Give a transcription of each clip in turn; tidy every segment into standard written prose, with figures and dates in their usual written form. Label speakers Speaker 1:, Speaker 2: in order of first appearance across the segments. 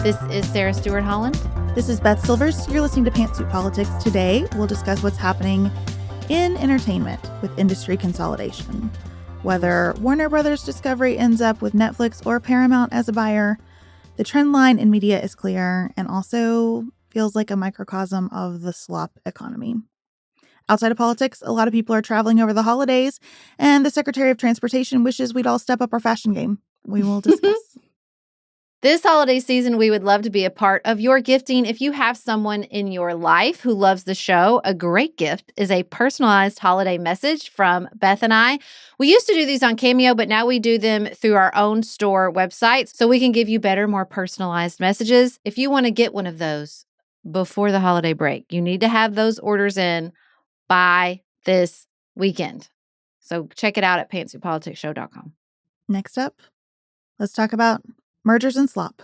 Speaker 1: This is Sarah Stewart Holland.
Speaker 2: This is Beth Silvers. You're listening to Pantsuit Politics. Today, we'll discuss what's happening in entertainment with industry consolidation. Whether Warner Brothers Discovery ends up with Netflix or Paramount as a buyer, the trend line in media is clear and also feels like a microcosm of the slop economy. Outside of politics, a lot of people are traveling over the holidays, and the Secretary of Transportation wishes we'd all step up our fashion game. We will discuss.
Speaker 1: This holiday season, we would love to be a part of your gifting. If you have someone in your life who loves the show, a great gift is a personalized holiday message from Beth and I. We used to do these on Cameo, but now we do them through our own store website so we can give you better, more personalized messages. If you want to get one of those before the holiday break, you need to have those orders in by this weekend. So check it out at pantsuitpoliticsshow.com.
Speaker 2: Next up, let's talk about mergers and slop.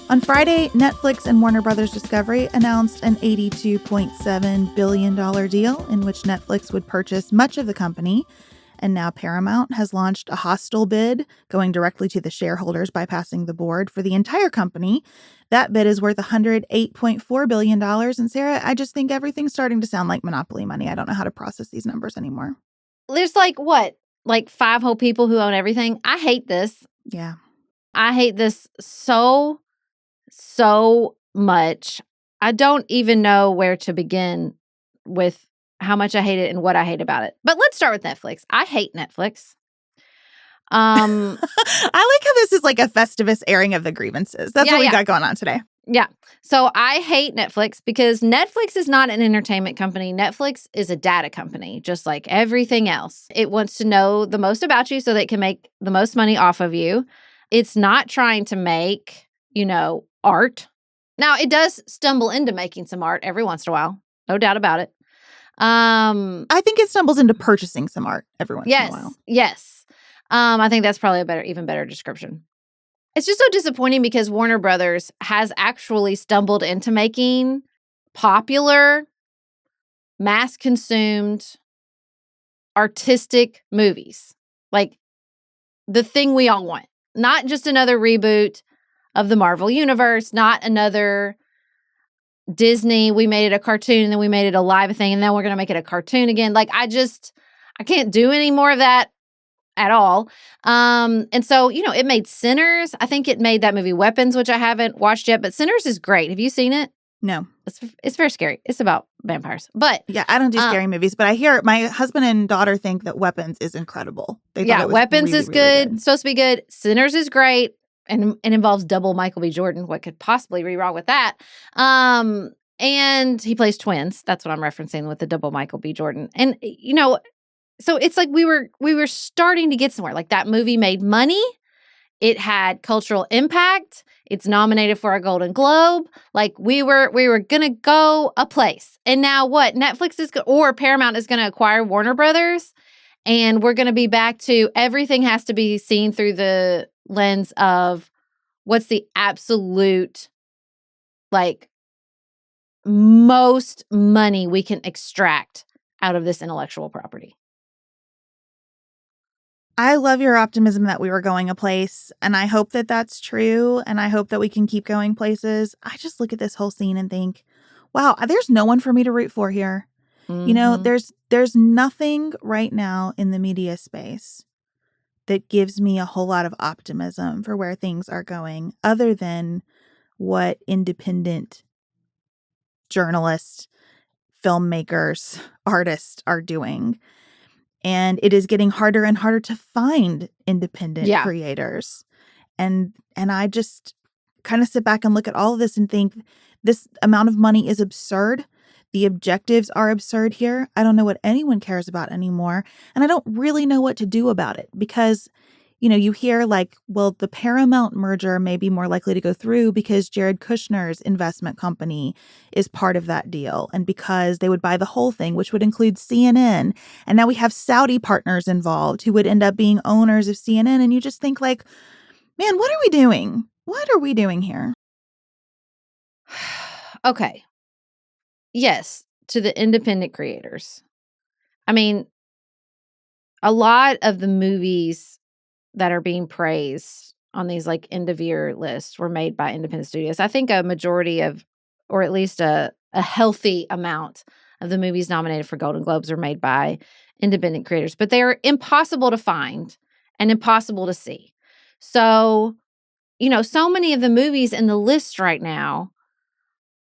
Speaker 2: On Friday, Netflix and Warner Brothers Discovery announced an $82.7 billion deal in which Netflix would purchase much of the company. And now Paramount has launched a hostile bid going directly to the shareholders, bypassing the board for the entire company. That bid is worth $108.4 billion. And Sarah, I just think everything's starting to sound like monopoly money. I don't know how to process these numbers anymore.
Speaker 1: There's like 5 whole people who own everything. I hate this.
Speaker 2: Yeah.
Speaker 1: I hate this so much. I don't even know where to begin with how much I hate it and what I hate about it. But let's start with Netflix. I hate Netflix.
Speaker 2: I like how this is like a Festivus airing of the grievances. That's what we got going on today.
Speaker 1: Yeah. So I hate Netflix because Netflix is not an entertainment company. Netflix is a data company, just like everything else. It wants to know the most about you so that it can make the most money off of you. It's not trying to make, art. Now, it does stumble into making some art every once in a while. No doubt about it.
Speaker 2: I think it stumbles into purchasing some art every once in a while.
Speaker 1: Yes. I think that's probably even better description. It's just so disappointing because Warner Brothers has actually stumbled into making popular, mass-consumed, artistic movies. Like the thing we all want. Not just another reboot of the Marvel Universe, not another Disney, we made it a cartoon and then we made it a live thing and then we're going to make it a cartoon again. Like I can't do any more of that at all. And so, it made Sinners. I think it made that movie Weapons, which I haven't watched yet, but Sinners is great. Have you seen it?
Speaker 2: No.
Speaker 1: It's very scary. It's about vampires. But
Speaker 2: yeah, I don't do scary movies, but I hear my husband and daughter think that Weapons is incredible. They thought it was
Speaker 1: Weapons
Speaker 2: really,
Speaker 1: is
Speaker 2: really
Speaker 1: good.
Speaker 2: good.
Speaker 1: Supposed to be good. Sinners is great. And involves double Michael B. Jordan. What could possibly be wrong with that? And he plays twins. That's what I'm referencing with the double Michael B. Jordan. And, so it's like we were starting to get somewhere. Like that movie made money. It had cultural impact. It's nominated for a Golden Globe. Like we were going to go a place. And now what? Netflix or Paramount is going to acquire Warner Brothers. And we're going to be back to everything has to be seen through the lens of what's the absolute, most money we can extract out of this intellectual property.
Speaker 2: I love your optimism that we were going a place, and I hope that that's true, and I hope that we can keep going places. I just look at this whole scene and think, wow, there's no one for me to root for here.
Speaker 1: Mm-hmm.
Speaker 2: There's nothing right now in the media space that gives me a whole lot of optimism for where things are going other than what independent journalists, filmmakers, artists are doing. And it is getting harder and harder to find independent creators. And I just kind of sit back and look at all of this and think this amount of money is absurd. The objectives are absurd here. I don't know what anyone cares about anymore. And I don't really know what to do about it because, you hear the Paramount merger may be more likely to go through because Jared Kushner's investment company is part of that deal. And because they would buy the whole thing, which would include CNN. And now we have Saudi partners involved who would end up being owners of CNN. And you just think man, what are we doing? What are we doing here?
Speaker 1: Okay. yes, to the independent creators. I mean, a lot of the movies that are being praised on these like end of year lists were made by independent studios. I think a majority of, or at least a healthy amount of the movies nominated for Golden Globes are made by independent creators, but they're impossible to find and impossible to see. So, so many of the movies in the list right now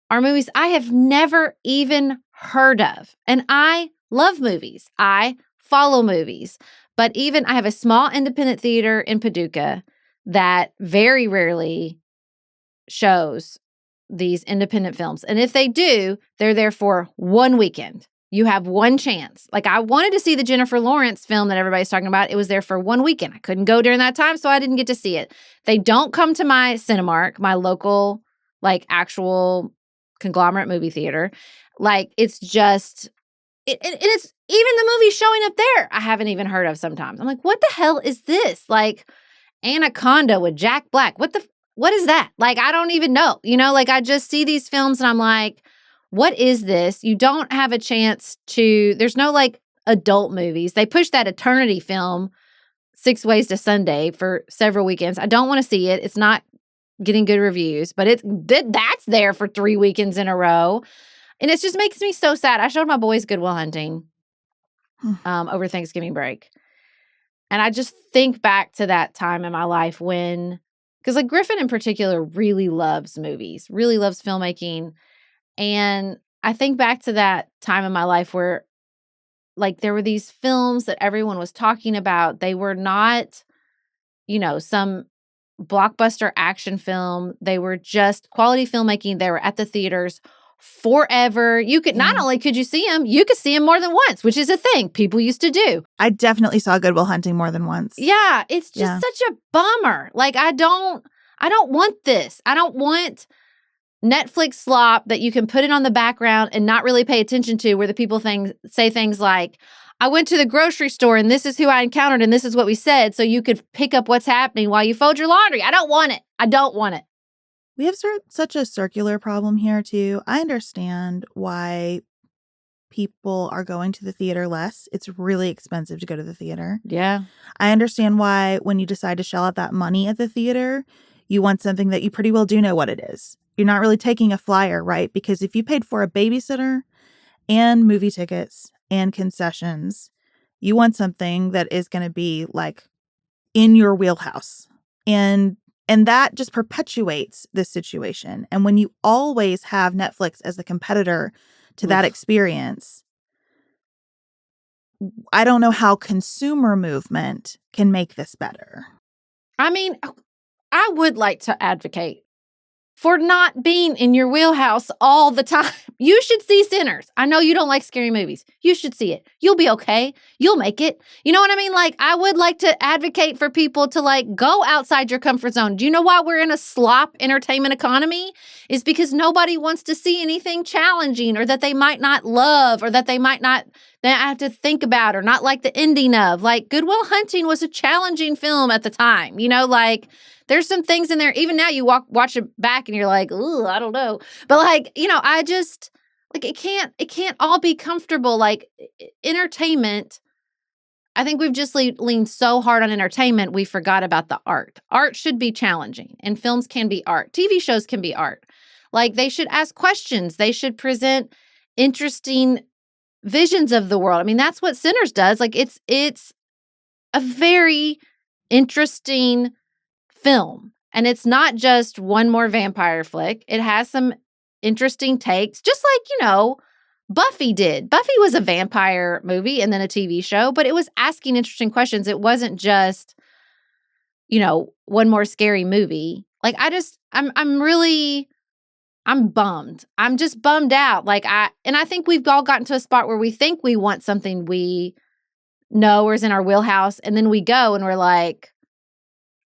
Speaker 1: are movies I have never even heard of. And I love movies. I follow movies. But even I have a small independent theater in Paducah that very rarely shows these independent films. And if they do, they're there for one weekend. You have one chance. Like I wanted to see the Jennifer Lawrence film that everybody's talking about. It was there for one weekend. I couldn't go during that time, so I didn't get to see it. They don't come to my Cinemark, my local, like actual conglomerate movie theater. Like it's just, it's even the movies showing up there, I haven't even heard of sometimes. I'm like, what the hell is this? Like Anaconda with Jack Black. What is that? Like, I don't even know. Like I just see these films and I'm like, what is this? You don't have a chance there's no like adult movies. They pushed that Eternity film, 6 Ways to Sunday, for several weekends. I don't want to see it. It's not getting good reviews, but that's there for 3 weekends in a row. And it just makes me so sad. I showed my boys Good Will Hunting over Thanksgiving break. And I just think back to that time in my life because like Griffin in particular really loves movies, really loves filmmaking. And I think back to that time in my life where like there were these films that everyone was talking about. They were not, some blockbuster action film. They were just quality filmmaking. They were at the theaters forever. You could not only could you see them, you could see them more than once, which is a thing people used to do.
Speaker 2: I definitely saw Good Will Hunting more than once.
Speaker 1: Yeah, it's just such a bummer. Like I don't want this. I don't want Netflix slop that you can put it on the background and not really pay attention to, where the people say things like, I went to the grocery store and this is who I encountered and this is what we said, so you could pick up what's happening while you fold your laundry. I don't want it. I don't want it.
Speaker 2: We have such a circular problem here, too. I understand why people are going to the theater less. It's really expensive to go to the theater.
Speaker 1: Yeah.
Speaker 2: I understand why when you decide to shell out that money at the theater, you want something that you pretty well do know what it is. You're not really taking a flyer, right? Because if you paid for a babysitter and movie tickets and concessions, you want something that is going to be like in your wheelhouse. And that just perpetuates this situation. And when you always have Netflix as the competitor to that experience, I don't know how consumer movement can make this better.
Speaker 1: I mean, I would like to advocate for not being in your wheelhouse all the time. You should see Sinners. I know you don't like scary movies. You should see it. You'll be okay. You'll make it. You know what I mean? Like, I would like to advocate for people to like go outside your comfort zone. Do you know why we're in a slop entertainment economy? Is because nobody wants to see anything challenging or that they might not love or that they have to think about or not like the ending of. Like, Good Will Hunting was a challenging film at the time. Like, there's some things in there. Even now you watch it back and you're like, ooh, I don't know. But like, I just like, it can't all be comfortable. Like entertainment, I think we've just leaned so hard on entertainment. We forgot about the art. Art should be challenging and films can be art. TV shows can be art. Like they should ask questions. They should present interesting visions of the world. I mean, that's what Sinners does. Like it's a very interesting film. And it's not just one more vampire flick. It has some interesting takes, just like, Buffy did. Buffy was a vampire movie and then a TV show, but it was asking interesting questions. It wasn't just, one more scary movie. Like I'm bummed. I'm just bummed out. I think we've all gotten to a spot where we think we want something we know or is in our wheelhouse. And then we go and we're like,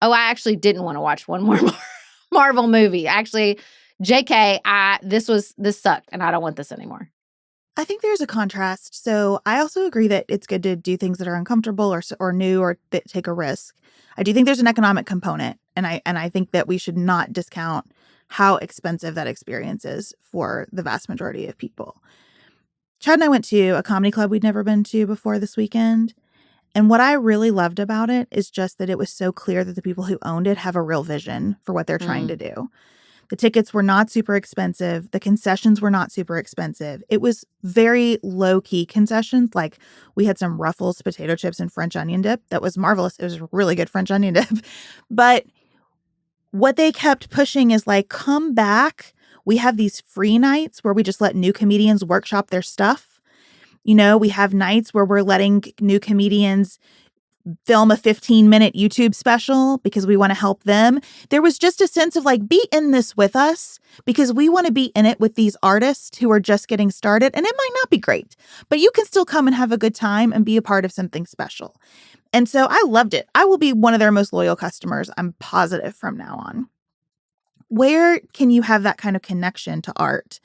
Speaker 1: oh, I actually didn't want to watch one more Marvel movie. Actually, JK, this sucked and I don't want this anymore.
Speaker 2: I think there's a contrast. So I also agree that it's good to do things that are uncomfortable or new or that take a risk. I do think there's an economic component, and I think that we should not discount how expensive that experience is for the vast majority of people. Chad and I went to a comedy club we'd never been to before this weekend. And what I really loved about it is just that it was so clear that the people who owned it have a real vision for what they're trying to do. The tickets were not super expensive. The concessions were not super expensive. It was very low-key concessions. Like we had some Ruffles potato chips and French onion dip. That was marvelous. It was really good French onion dip. But what they kept pushing is like, come back. We have these free nights where we just let new comedians workshop their stuff. You know, we have nights where we're letting new comedians film a 15-minute YouTube special because we want to help them. There was just a sense of like, be in this with us because we want to be in it with these artists who are just getting started. And it might not be great, but you can still come and have a good time and be a part of something special. And so I loved it. I will be one of their most loyal customers, I'm positive, from now on. Where can you have that kind of connection to art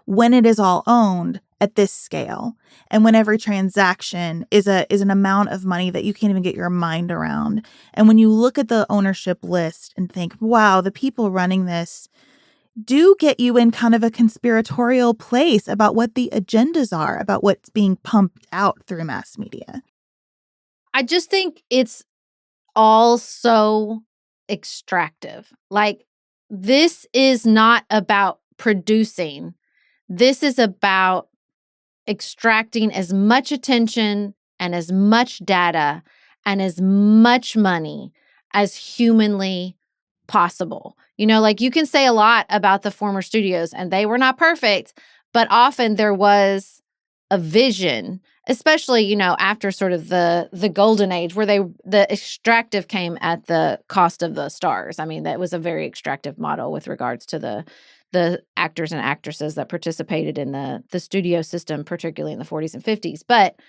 Speaker 2: when it is all owned at this scale, and when every transaction is an amount of money that you can't even get your mind around? And when you look at the ownership list and think, wow, the people running this do get you in kind of a conspiratorial place about what the agendas are, about what's being pumped out through mass media.
Speaker 1: I just think it's all so extractive. Like, this is not about producing. This is about extracting as much attention and as much data and as much money as humanly possible. You know, like you can say a lot about the former studios and they were not perfect, but often there was a vision, especially, you know, after sort of the golden age where the extractive came at the cost of the stars. I mean, that was a very extractive model with regards to the actors and actresses that participated in the studio system, particularly in the 40s and 50s. But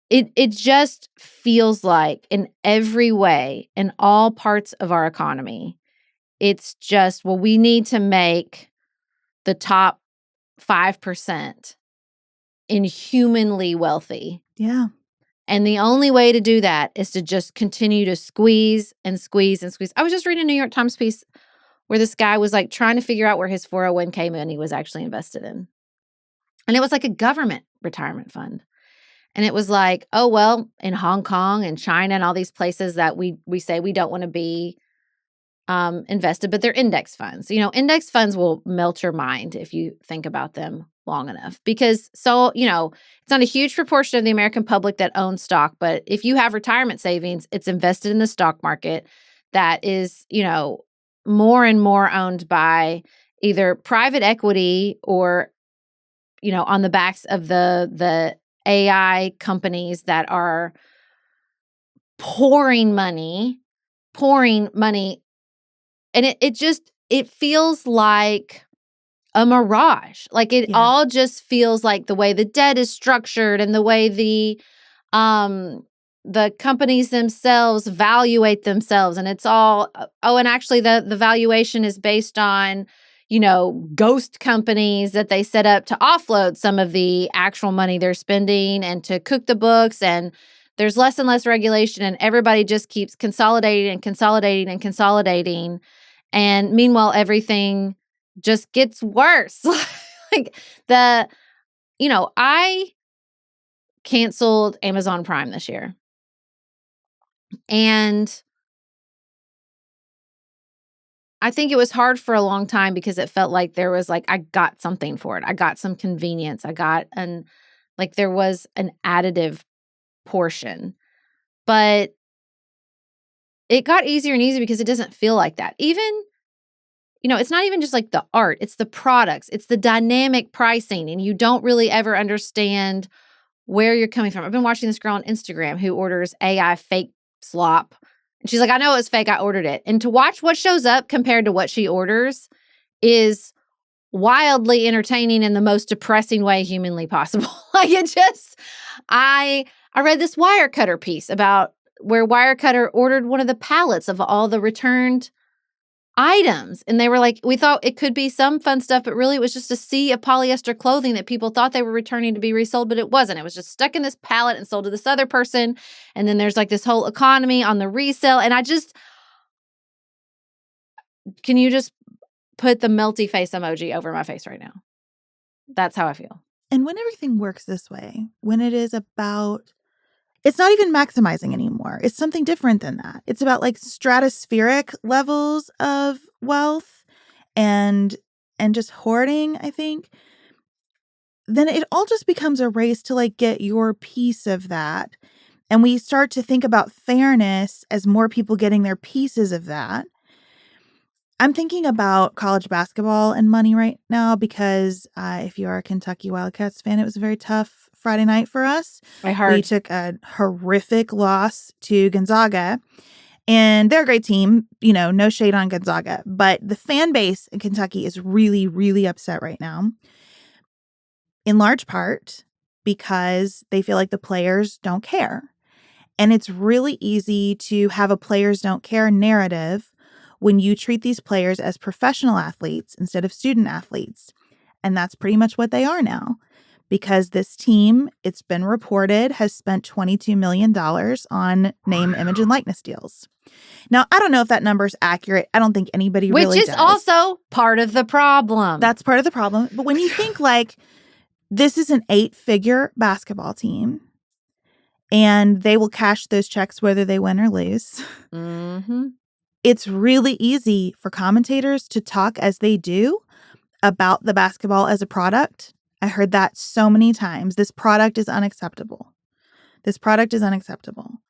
Speaker 1: it just feels like in every way, in all parts of our economy, it's just, well, we need to make the top 5% inhumanly wealthy.
Speaker 2: Yeah.
Speaker 1: And the only way to do that is to just continue to squeeze and squeeze and squeeze. I was just reading a New York Times piece where this guy was like trying to figure out where his 401k money was actually invested in. And it was like a government retirement fund. And it was like, oh, well, in Hong Kong and China and all these places that we say we don't want to be invested, but they're index funds. You know, index funds will melt your mind if you think about them long enough because, so, you know, it's not a huge proportion of the American public that owns stock, but if you have retirement savings, it's invested in the stock market that is, you know, more and more owned by either private equity or, you know, on the backs of the AI companies that are pouring money. And it feels like a mirage. Like it all just feels like the way the debt is structured and the way the companies themselves valuate themselves. And it's all, and actually the valuation is based on, you know, ghost companies that they set up to offload some of the actual money they're spending and to cook the books. And there's less and less regulation and everybody just keeps consolidating and consolidating and consolidating. And meanwhile, everything just gets worse. Like I canceled Amazon Prime this year. And I think it was hard for a long time because it felt like there was like, I got something for it. I got some convenience. There was an additive portion. But it got easier and easier because it doesn't feel like that. Even, you know, it's not even just like the art, it's the products, it's the dynamic pricing, and you don't really ever understand where you're coming from. I've been watching this girl on Instagram who orders AI fake slop. And she's like, I know it was fake, I ordered it. And to watch what shows up compared to what she orders is wildly entertaining in the most depressing way humanly possible. I read this Wirecutter piece about where Wirecutter ordered one of the pallets of all the returned items. And they were like, we thought it could be some fun stuff, but really it was just a sea of polyester clothing that people thought they were returning to be resold, but it wasn't. It was just stuck in this pallet and sold to this other person. And then there's like this whole economy on the resale. And can you just put the melty face emoji over my face right now? That's how I feel.
Speaker 2: And when everything works this way, when it is about, it's not even maximizing anymore. It's something different than that. It's about like stratospheric levels of wealth and just hoarding, I think. Then it all just becomes a race to like get your piece of that. And we start to think about fairness as more people getting their pieces of that. I'm thinking about college basketball and money right now because if you are a Kentucky Wildcats fan, it was a very tough Friday night for us.
Speaker 1: I heard.
Speaker 2: We took a horrific loss to Gonzaga, and they're a great team. You know, no shade on Gonzaga, but the fan base in Kentucky is really, really upset right now, in large part because they feel like the players don't care. And it's really easy to have a players don't care narrative when you treat these players as professional athletes instead of student athletes. And that's pretty much what they are now, because this team, it's been reported, has spent $22 million on name, image, and likeness deals. Now, I don't know if that number is accurate. I don't think anybody really does.
Speaker 1: Which is also part of the problem.
Speaker 2: That's part of the problem. But when you think like this is an 8-figure basketball team, and they will cash those checks whether they win or lose.
Speaker 1: Mm-hmm.
Speaker 2: It's really easy for commentators to talk as they do about the basketball as a product. I heard that so many times. This product is unacceptable. This product is unacceptable.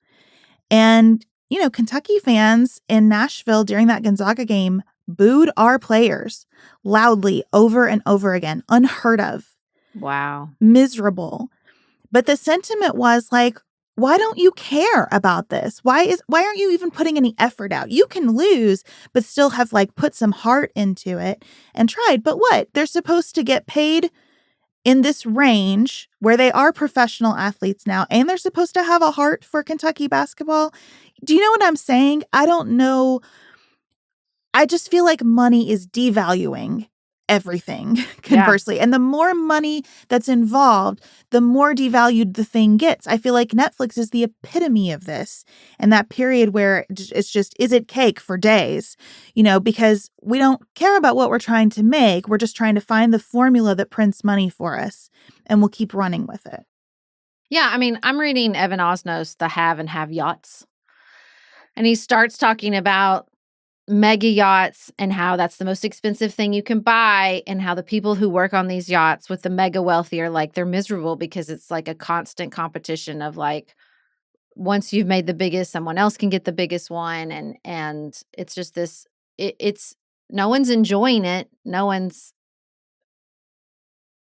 Speaker 2: And, you know, Kentucky fans in Nashville during that Gonzaga game booed our players loudly over and over again. Unheard of.
Speaker 1: Wow.
Speaker 2: Miserable. But the sentiment was like, why don't you care about this? Why aren't you even putting any effort out? You can lose, but still have like put some heart into it and tried. But what? They're supposed to get paid in this range where they are professional athletes now, and they're supposed to have a heart for Kentucky basketball. Do you know what I'm saying? I don't know. I just feel like money is devaluing everything, conversely. Yeah. And the more money that's involved, the more devalued the thing gets. I feel like Netflix is the epitome of this. And that period where it's just, is it cake for days? You know, because we don't care about what we're trying to make. We're just trying to find the formula that prints money for us. And we'll keep running with it.
Speaker 1: Yeah, I mean, I'm reading Evan Osnos, The Have and Have Yachts. And he starts talking about mega yachts and how that's the most expensive thing you can buy, and how the people who work on these yachts with the mega wealthy are like, they're miserable because it's like a constant competition of like, once you've made the biggest, someone else can get the biggest one. And it's just this, it's no one's enjoying it. No one's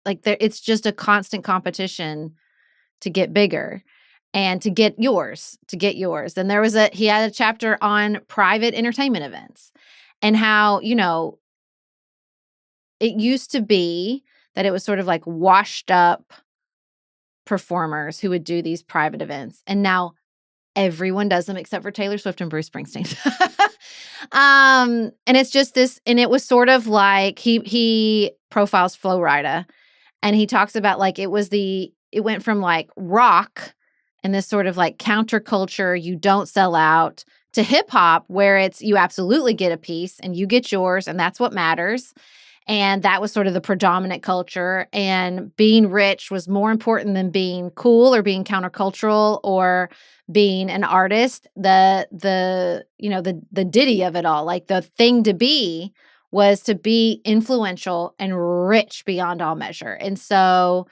Speaker 1: like, it's just a constant competition to get bigger. And to get yours. And he had a chapter on private entertainment events and how, you know, it used to be that it was sort of like washed up performers who would do these private events. And now everyone does them except for Taylor Swift and Bruce Springsteen. And it's just this, and it was sort of like he profiles Flo Rida, and he talks about like it went from like rock and this sort of like counterculture, you don't sell out, to hip hop, where it's you absolutely get a piece and you get yours, and that's what matters. And that was sort of the predominant culture. And being rich was more important than being cool or being countercultural or being an artist. The ditty of it all, like the thing to be was to be influential and rich beyond all measure. And so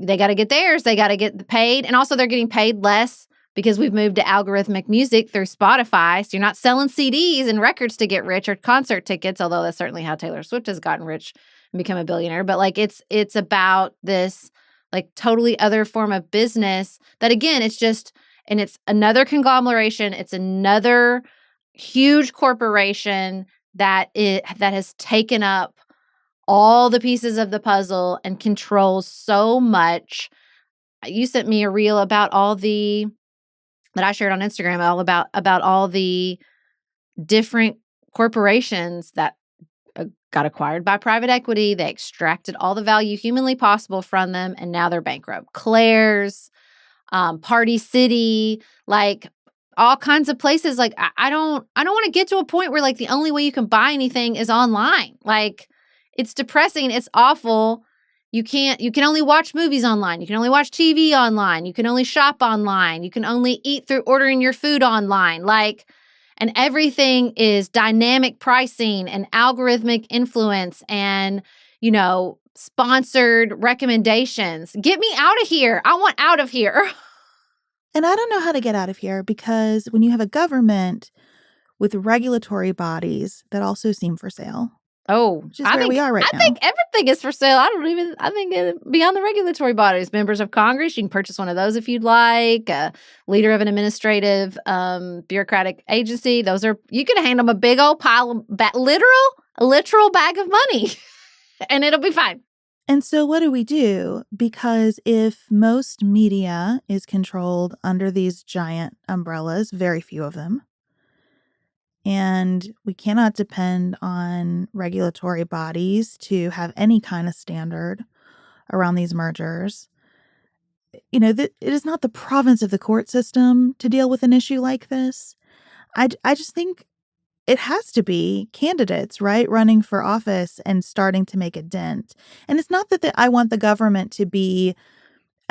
Speaker 1: they got to get theirs. They got to get paid. And also they're getting paid less because we've moved to algorithmic music through Spotify. So you're not selling CDs and records to get rich or concert tickets, although that's certainly how Taylor Swift has gotten rich and become a billionaire. But like it's about this like totally other form of business that, again, it's just, and it's another conglomeration. It's another huge corporation that has taken up all the pieces of the puzzle and controls so much. You sent me a reel about that I shared on Instagram, all about all the different corporations that got acquired by private equity. They extracted all the value humanly possible from them, and now they're bankrupt. Claire's, Party City, like all kinds of places. Like, I don't want to get to a point where like the only way you can buy anything is online. Like, it's depressing. It's awful. You can only watch movies online. You can only watch TV online. You can only shop online. You can only eat through ordering your food online. Like, and everything is dynamic pricing and algorithmic influence and, you know, sponsored recommendations. Get me out of here. I want out of here.
Speaker 2: And I don't know how to get out of here, because when you have a government with regulatory bodies that also seem for sale.
Speaker 1: Oh,
Speaker 2: which is where we are right now.
Speaker 1: I think everything is for sale. I think beyond the regulatory bodies, members of Congress, you can purchase one of those if you'd like. A leader of an administrative bureaucratic agency. You can hand them a big old pile of literal bag of money and it'll be fine.
Speaker 2: And so what do we do? Because if most media is controlled under these giant umbrellas, very few of them, and we cannot depend on regulatory bodies to have any kind of standard around these mergers, you know, it is not the province of the court system to deal with an issue like this. I just think it has to be candidates, right, running for office and starting to make a dent. And it's not that I want the government to be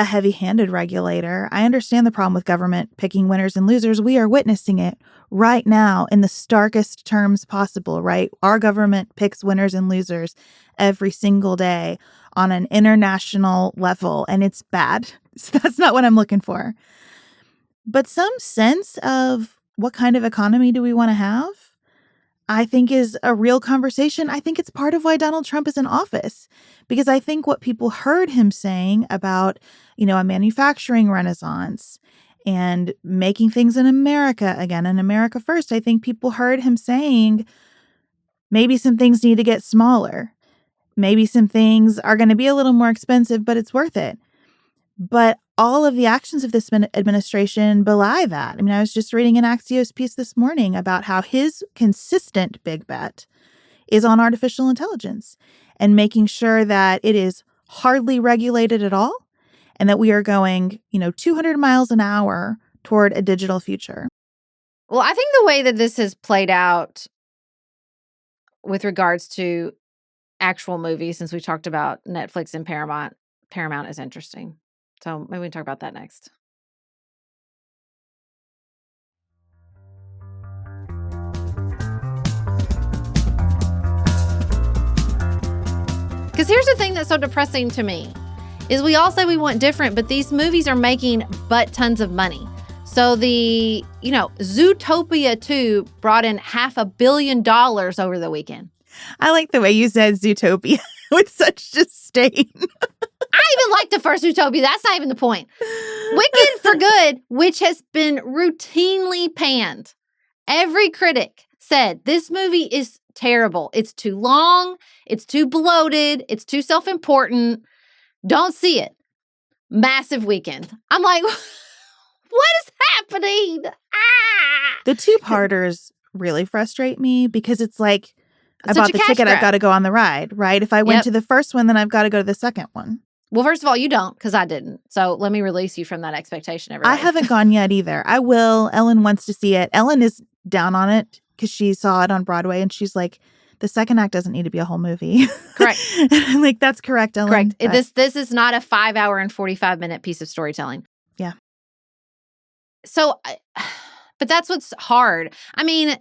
Speaker 2: a heavy-handed regulator. I understand the problem with government picking winners and losers. We are witnessing it right now in the starkest terms possible, right? Our government picks winners and losers every single day on an international level, and it's bad. So that's not what I'm looking for. But some sense of what kind of economy do we want to have, I think, is a real conversation. I think it's part of why Donald Trump is in office, because I think what people heard him saying about, you know, a manufacturing renaissance and making things in America again, and America first, I think people heard him saying maybe some things need to get smaller. Maybe some things are going to be a little more expensive, but it's worth it. But all of the actions of this administration belie that. I mean, I was just reading an Axios piece this morning about how his consistent big bet is on artificial intelligence and making sure that it is hardly regulated at all and that we are going, you know, 200 miles an hour toward a digital future.
Speaker 1: Well, I think the way that this has played out with regards to actual movies, since we talked about Netflix and Paramount is interesting. So maybe we can talk about that next. Because here's the thing that's so depressing to me, is we all say we want different, but these movies are making butt tons of money. So the, you know, Zootopia 2 brought in $500 million over the weekend.
Speaker 2: I like the way you said Zootopia with such disdain.
Speaker 1: I even like the first Zootopia. That's not even the point. Wicked for Good, which has been routinely panned. Every critic said this movie is terrible. It's too long. It's too bloated. It's too self-important. Don't see it. Massive weekend. I'm like, what is happening?
Speaker 2: The two-parters really frustrate me because it's like, I bought the ticket,
Speaker 1: grab.
Speaker 2: I've got to go on the ride, right? If I went to the first one, then I've got to go to the second one.
Speaker 1: Well, first of all, you don't, because I didn't. So let me release you from that expectation, everybody.
Speaker 2: I haven't gone yet either. I will. Ellen wants to see it. Ellen is down on it because she saw it on Broadway, and she's like, the second act doesn't need to be a whole movie.
Speaker 1: Correct.
Speaker 2: I'm like, that's correct, Ellen.
Speaker 1: Correct. This is not a 5-hour and 45-minute piece of storytelling.
Speaker 2: Yeah.
Speaker 1: So, but that's what's hard. I mean,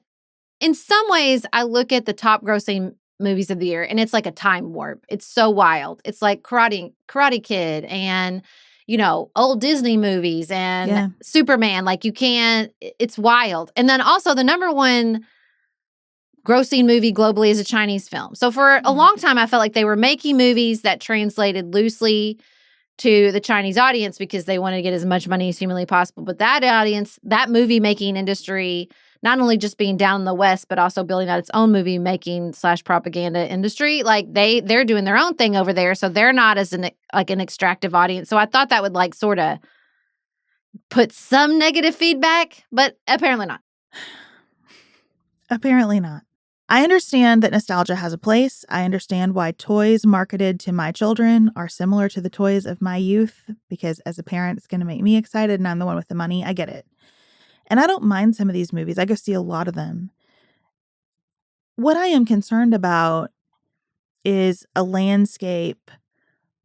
Speaker 1: in some ways, I look at the top grossing movies of the year, and it's like a time warp. It's so wild. It's like Karate Kid and, you know, old Disney movies and Superman. Like, you can't, it's wild. And then also the number one grossing movie globally is a Chinese film. So for a long time, I felt like they were making movies that translated loosely to the Chinese audience because they wanted to get as much money as humanly possible. But that audience, that movie making industry, not only just being down in the West, but also building out its own movie making / propaganda industry, like they're doing their own thing over there. So they're not as an extractive audience. So I thought that would like sort of put some negative feedback, but apparently not.
Speaker 2: Apparently not. I understand that nostalgia has a place. I understand why toys marketed to my children are similar to the toys of my youth, because as a parent, it's going to make me excited and I'm the one with the money. I get it. And I don't mind some of these movies. I go see a lot of them. What I am concerned about is a landscape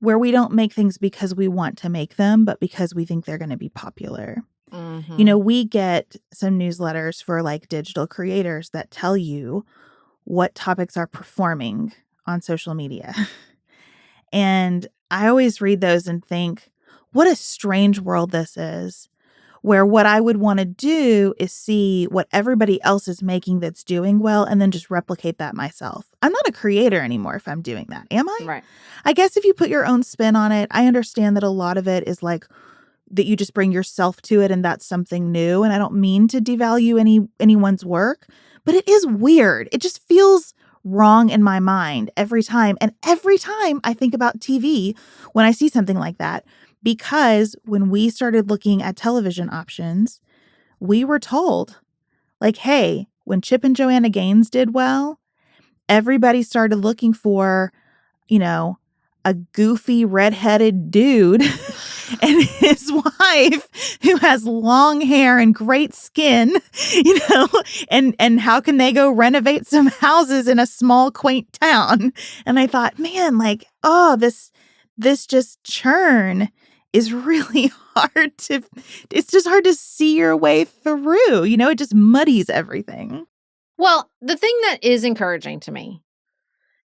Speaker 2: where we don't make things because we want to make them, but because we think they're going to be popular.
Speaker 1: Mm-hmm.
Speaker 2: We get some newsletters for like digital creators that tell you what topics are performing on social media. And I always read those and think, what a strange world this is, where what I would want to do is see what everybody else is making that's doing well and then just replicate that myself. I'm not a creator anymore if I'm doing that, am I?
Speaker 1: Right.
Speaker 2: I guess if you put your own spin on it, I understand that a lot of it is like that you just bring yourself to it and that's something new. And I don't mean to devalue anyone's work, but it is weird. It just feels wrong in my mind every time. And every time I think about TV when I see something like that, because when we started looking at television options, we were told, like, hey, when Chip and Joanna Gaines did well, everybody started looking for, a goofy redheaded dude and his wife who has long hair and great skin, and how can they go renovate some houses in a small, quaint town? And I thought, man, like, oh, this just churn is really it's just hard to see your way through. It just muddies everything.
Speaker 1: Well, the thing that is encouraging to me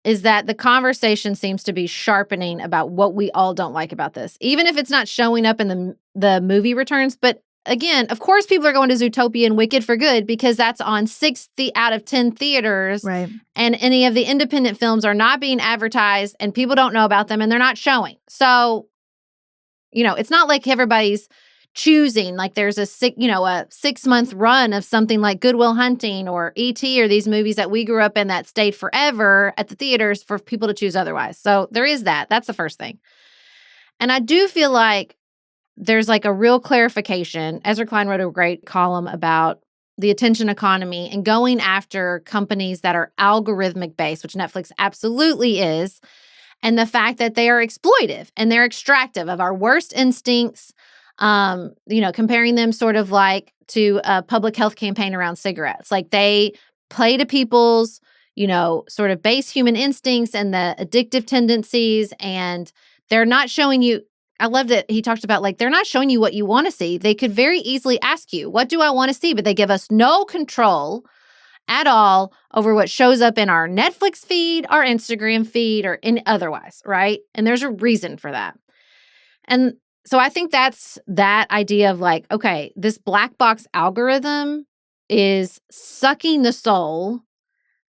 Speaker 1: is that the conversation seems to be sharpening about what we all don't like about this, even if it's not showing up in the movie returns. But again, of course, people are going to Zootopia and Wicked for good because that's on 6 out of 10 theaters.
Speaker 2: Right.
Speaker 1: And any of the independent films are not being advertised and people don't know about them and they're not showing. So, it's not like everybody's choosing, like there's a 6-month run of something like Good Will Hunting or E.T. or these movies that we grew up in that stayed forever at the theaters for people to choose otherwise. So there is that. That's the first thing. And I do feel like there's like a real clarification. Ezra Klein wrote a great column about the attention economy and going after companies that are algorithmic based, which Netflix absolutely is, and the fact that they are exploitive and they're extractive of our worst instincts. Comparing them sort of like to a public health campaign around cigarettes. Like they play to people's, sort of base human instincts and the addictive tendencies. And they're not showing you, I love that he talked about like, they're not showing you what you want to see. They could very easily ask you, what do I want to see? But they give us no control at all over what shows up in our Netflix feed, our Instagram feed, or in otherwise, right? And there's a reason for that. And so I think that's that idea of like, okay, this black box algorithm is sucking the soul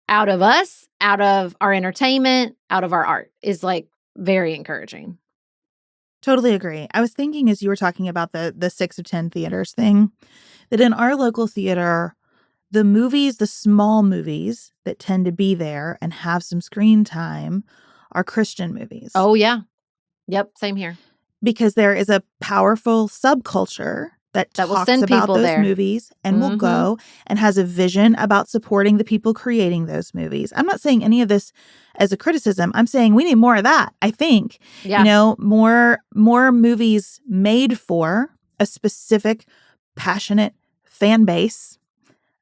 Speaker 1: out of us, out of our entertainment, out of our art is like very encouraging.
Speaker 2: Totally agree. I was thinking as you were talking about the 6 of 10 theaters thing, that in our local theater, the small movies that tend to be there and have some screen time are Christian movies.
Speaker 1: Oh, yeah. Yep. Same here.
Speaker 2: Because there is a powerful subculture that talks about those
Speaker 1: there.
Speaker 2: movies and will go and has a vision about supporting the people creating those movies. I'm not saying any of this as a criticism. I'm saying we need more of that. I think, more movies made for a specific passionate fan base,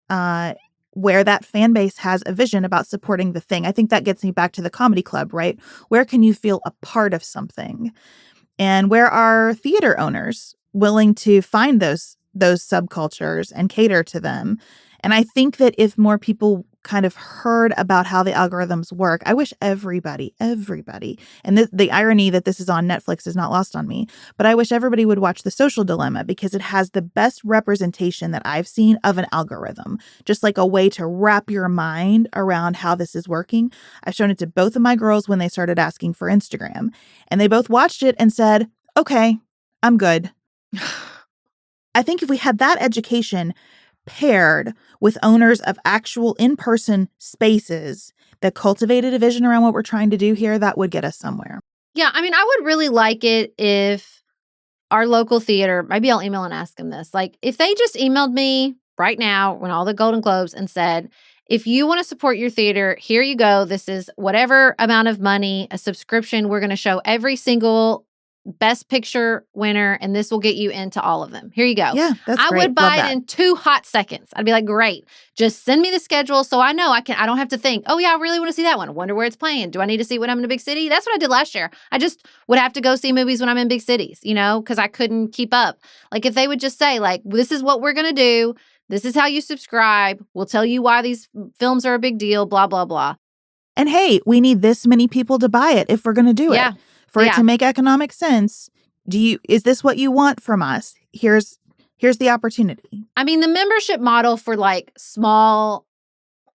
Speaker 2: where that fan base has a vision about supporting the thing. I think that gets me back to the comedy club, right? Where can you feel a part of something? And where are theater owners willing to find those subcultures and cater to them? And I think that if more people kind of heard about how the algorithms work, I wish everybody, and the irony that this is on Netflix is not lost on me, but I wish everybody would watch The Social Dilemma because it has the best representation that I've seen of an algorithm, just like a way to wrap your mind around how this is working. I've shown it to both of my girls when they started asking for Instagram, and they both watched it and said, okay, I'm good. I think if we had that education paired with owners of actual in-person spaces that cultivated a vision around what we're trying to do here, that would get us somewhere.
Speaker 1: Yeah, I mean, I would really like it if our local theater, maybe I'll email and ask them this, like if they just emailed me right now when all the Golden Globes and said, if you want to support your theater, here you go. This is whatever amount of money, a subscription. We're going to show every single Best Picture winner, and this will get you into all of them. Here you go.
Speaker 2: Yeah, that's great.
Speaker 1: I would buy it in 2 hot seconds. I'd be like, great. Just send me the schedule so I know I don't have to think, oh yeah, I really want to see that one. Wonder where it's playing. Do I need to see it when I'm in a big city? That's what I did last year. I just would have to go see movies when I'm in big cities, because I couldn't keep up. Like if they would just say like, this is what we're going to do. This is how you subscribe. We'll tell you why these films are a big deal, blah, blah, blah.
Speaker 2: And hey, we need this many people to buy it if we're going to do it. For it to make economic sense, is this what you want from us? Here's the opportunity.
Speaker 1: I mean, the membership model for like small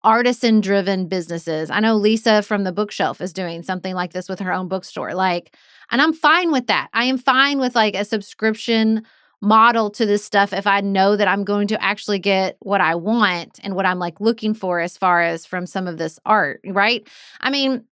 Speaker 1: artisan-driven businesses. I know Lisa from the Bookshelf is doing something like this with her own bookstore. And I'm fine with that. I am fine with like a subscription model to this stuff if I know that I'm going to actually get what I want and what I'm like looking for as far as from some of this art, right? I mean,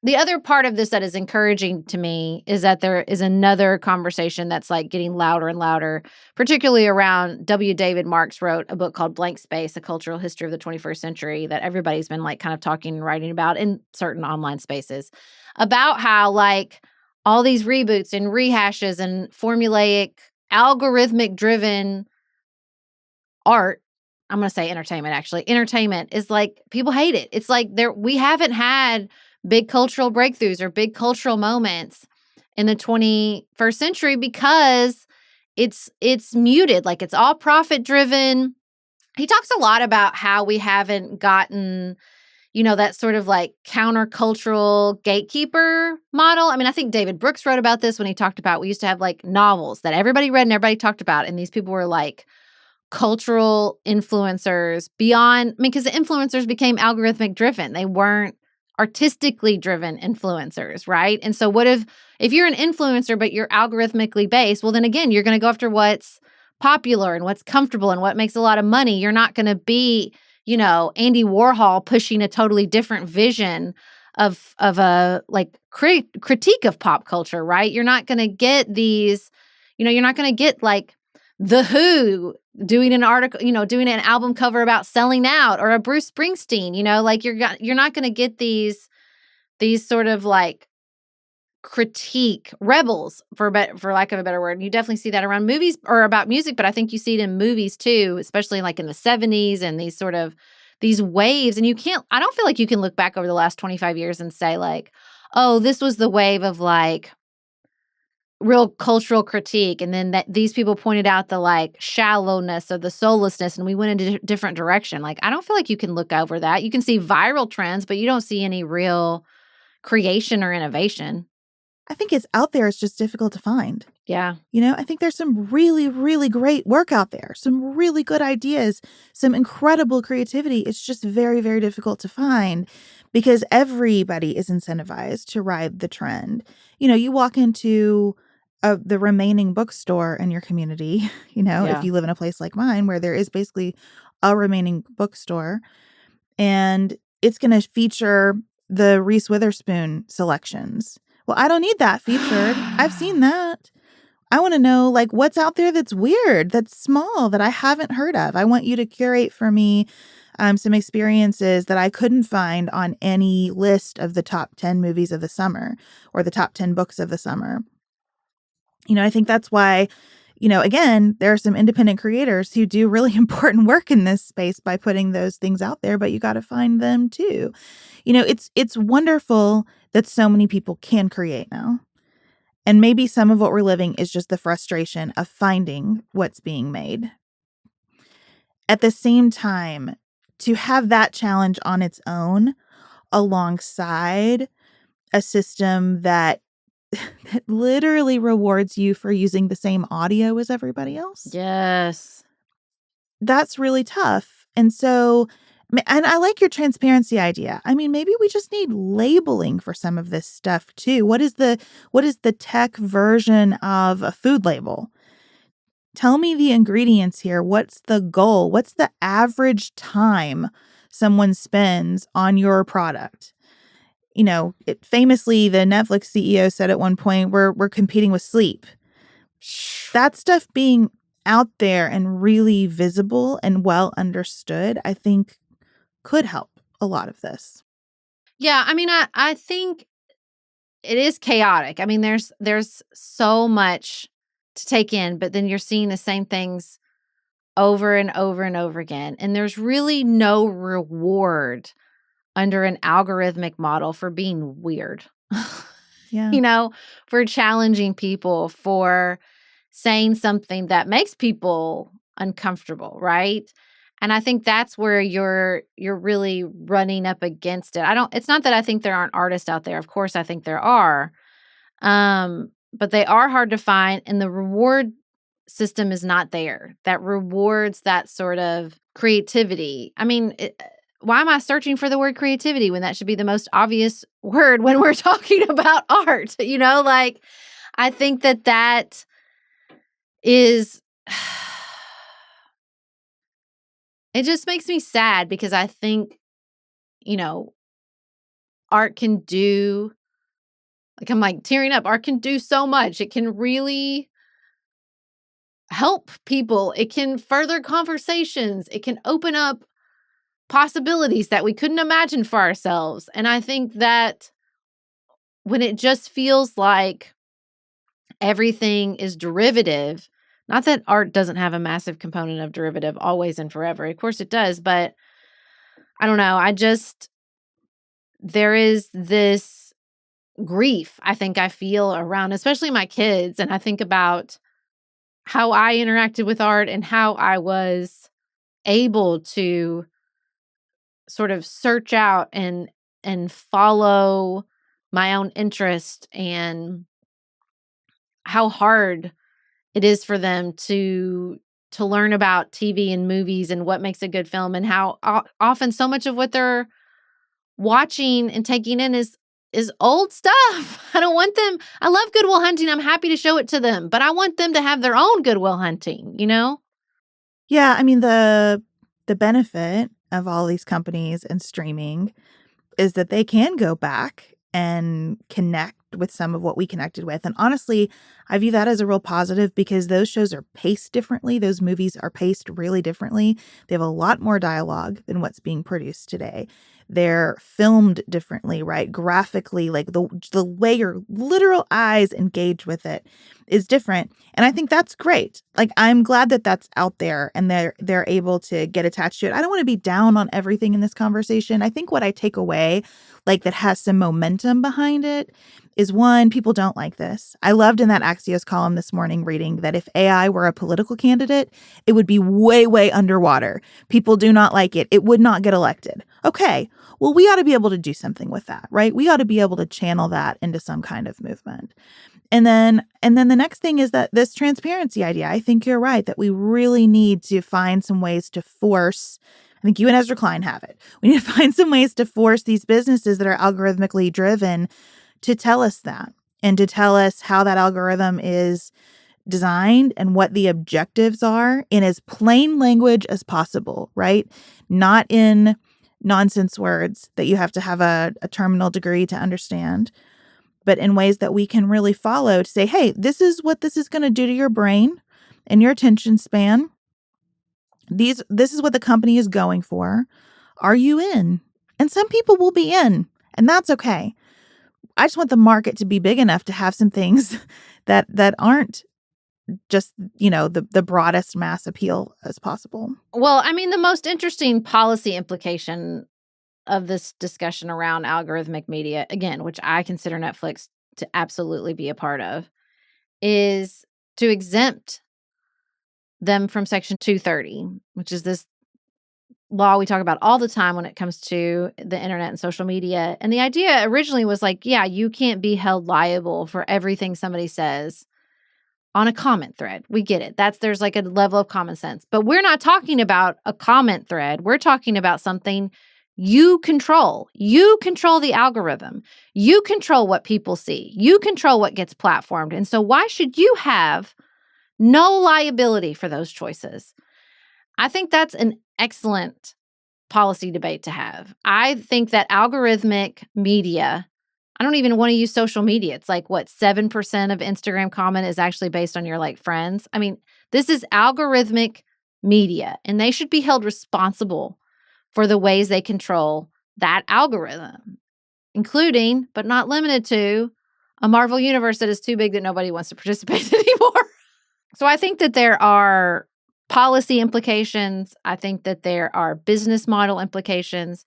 Speaker 1: the other part of this that is encouraging to me is that there is another conversation that's like getting louder and louder, particularly around W. David Marks wrote a book called Blank Space, A Cultural History of the 21st Century that everybody's been like kind of talking and writing about in certain online spaces about how like all these reboots and rehashes and formulaic, algorithmic driven art, I'm going to say entertainment actually. Entertainment is like people hate it. It's like we haven't had big cultural breakthroughs or big cultural moments in the 21st century because it's muted. Like it's all profit driven. He talks a lot about how we haven't gotten, that sort of like countercultural gatekeeper model. I mean, I think David Brooks wrote about this when he talked about we used to have like novels that everybody read and everybody talked about. And these people were like cultural influencers beyond, because the influencers became algorithmic driven. They weren't artistically driven influencers, right? And so what if you're an influencer, but you're algorithmically based, well, then again, you're going to go after what's popular and what's comfortable and what makes a lot of money. You're not going to be, Andy Warhol pushing a totally different vision of a like critique of pop culture, right? You're not going to get these, you're not going to get like The Who doing an article, doing an album cover about selling out, or a Bruce Springsteen, like you're not going to get these sort of like critique rebels for lack of a better word. You definitely see that around movies or about music, but I think you see it in movies too, especially like in the 70s and these waves. And I don't feel like you can look back over the last 25 years and say like, oh, this was the wave of like real cultural critique, and then that these people pointed out the like shallowness or the soullessness, and we went in a different direction. Like I don't feel like you can look over that. You can see viral trends, but you don't see any real creation or innovation.
Speaker 2: I think it's out there. It's just difficult to find.
Speaker 1: Yeah.
Speaker 2: I think there's some really, really great work out there, some really good ideas, some incredible creativity. It's just very, very difficult to find because everybody is incentivized to ride the trend. You walk into the remaining bookstore in your community, if you live in a place like mine where there is basically a remaining bookstore, and it's going to feature the Reese Witherspoon selections. Well, I don't need that featured. I've seen that. I want to know like what's out there that's weird, that's small, that I haven't heard of. I want you to curate for me some experiences that I couldn't find on any list of the top 10 movies of the summer or the top 10 books of the summer. I think that's why, again, there are some independent creators who do really important work in this space by putting those things out there, but you got to find them too. It's wonderful that so many people can create now. And maybe some of what we're living is just the frustration of finding what's being made. At the same time, to have that challenge on its own alongside a system that literally rewards you for using the same audio as everybody else.
Speaker 1: Yes.
Speaker 2: That's really tough. And I like your transparency idea. I mean, maybe we just need labeling for some of this stuff too. What is the tech version of a food label? Tell me the ingredients here. What's the goal? What's the average time someone spends on your product? Famously, the Netflix CEO said at one point, we're competing with sleep. That stuff being out there and really visible and well understood, I think could help a lot of this.
Speaker 1: Yeah. I mean, I think it is chaotic. I mean, there's so much to take in, but then you're seeing the same things over and over and over again. And there's really no reward under an algorithmic model for being weird.
Speaker 2: Yeah.
Speaker 1: For challenging people, for saying something that makes people uncomfortable, right? And I think that's where you're really running up against it. It's not that I think there aren't artists out there. Of course I think there are. But they are hard to find, and the reward system is not there that rewards that sort of creativity. I mean, why am I searching for the word creativity when that should be the most obvious word when we're talking about art? I think that is, it just makes me sad because I think, art can do, I'm like tearing up. Art can do so much. It can really help people. It can further conversations. It can open up possibilities that we couldn't imagine for ourselves. And I think that when it just feels like everything is derivative, not that art doesn't have a massive component of derivative always and forever. Of course it does, but I don't know. There is this grief I think I feel around, especially my kids. And I think about how I interacted with art and how I was able to sort of search out and follow my own interest, and how hard it is for them to learn about TV and movies and what makes a good film, and how often so much of what they're watching and taking in is old stuff. I don't want them. I love Good Will Hunting. I'm happy to show it to them, but I want them to have their own Good Will Hunting,
Speaker 2: Yeah, I mean, the benefit of all these companies and streaming is that they can go back and connect with some of what we connected with. And honestly, I view that as a real positive because those shows are paced differently. Those movies are paced really differently. They have a lot more dialogue than what's being produced today. They're filmed differently, right? Graphically, like the way your literal eyes engage with it is different. And I think that's great. Like, I'm glad that that's out there and they're able to get attached to it. I don't want to be down on everything in this conversation. I think what I take away, like, that has some momentum behind it is, one, people don't like this. I loved in that Axios column this morning reading that if AI were a political candidate, it would be way, way underwater. People do not like it. It would not get elected. Okay, well, we ought to be able to do something with that, right? We ought to be able to channel that into some kind of movement. And then the next thing is that this transparency idea. I think you're right that we really need to find some ways to force. I think you and Ezra Klein have it. We need to find some ways to force these businesses that are algorithmically driven to tell us that, and to tell us how that algorithm is designed and what the objectives are in as plain language as possible, right? Not in nonsense words that you have to have a terminal degree to understand, but in ways that we can really follow to say, hey, this is what this is going to do to your brain and your attention span. This is what the company is going for. Are you in? And some people will be in, and that's okay. I just want the market to be big enough to have some things that aren't just, the broadest mass appeal as possible.
Speaker 1: Well, I mean, the most interesting policy implication of this discussion around algorithmic media, again, which I consider Netflix to absolutely be a part of, is to exempt them from Section 230, which is this law we talk about all the time when it comes to the internet and social media. And the idea originally was like, yeah, you can't be held liable for everything somebody says on a comment thread. We get it. There's like a level of common sense. But we're not talking about a comment thread. We're talking about something you control. You control the algorithm. You control what people see. You control what gets platformed. And so why should you have no liability for those choices? I think that's an excellent policy debate to have. I think that algorithmic media, I don't even want to use social media. It's like, what, 7% of Instagram comment is actually based on your friends. I mean, this is algorithmic media, and they should be held responsible for the ways they control that algorithm, including, but not limited to, a Marvel universe that is too big that nobody wants to participate anymore. So I think that there are policy implications. I think that there are business model implications.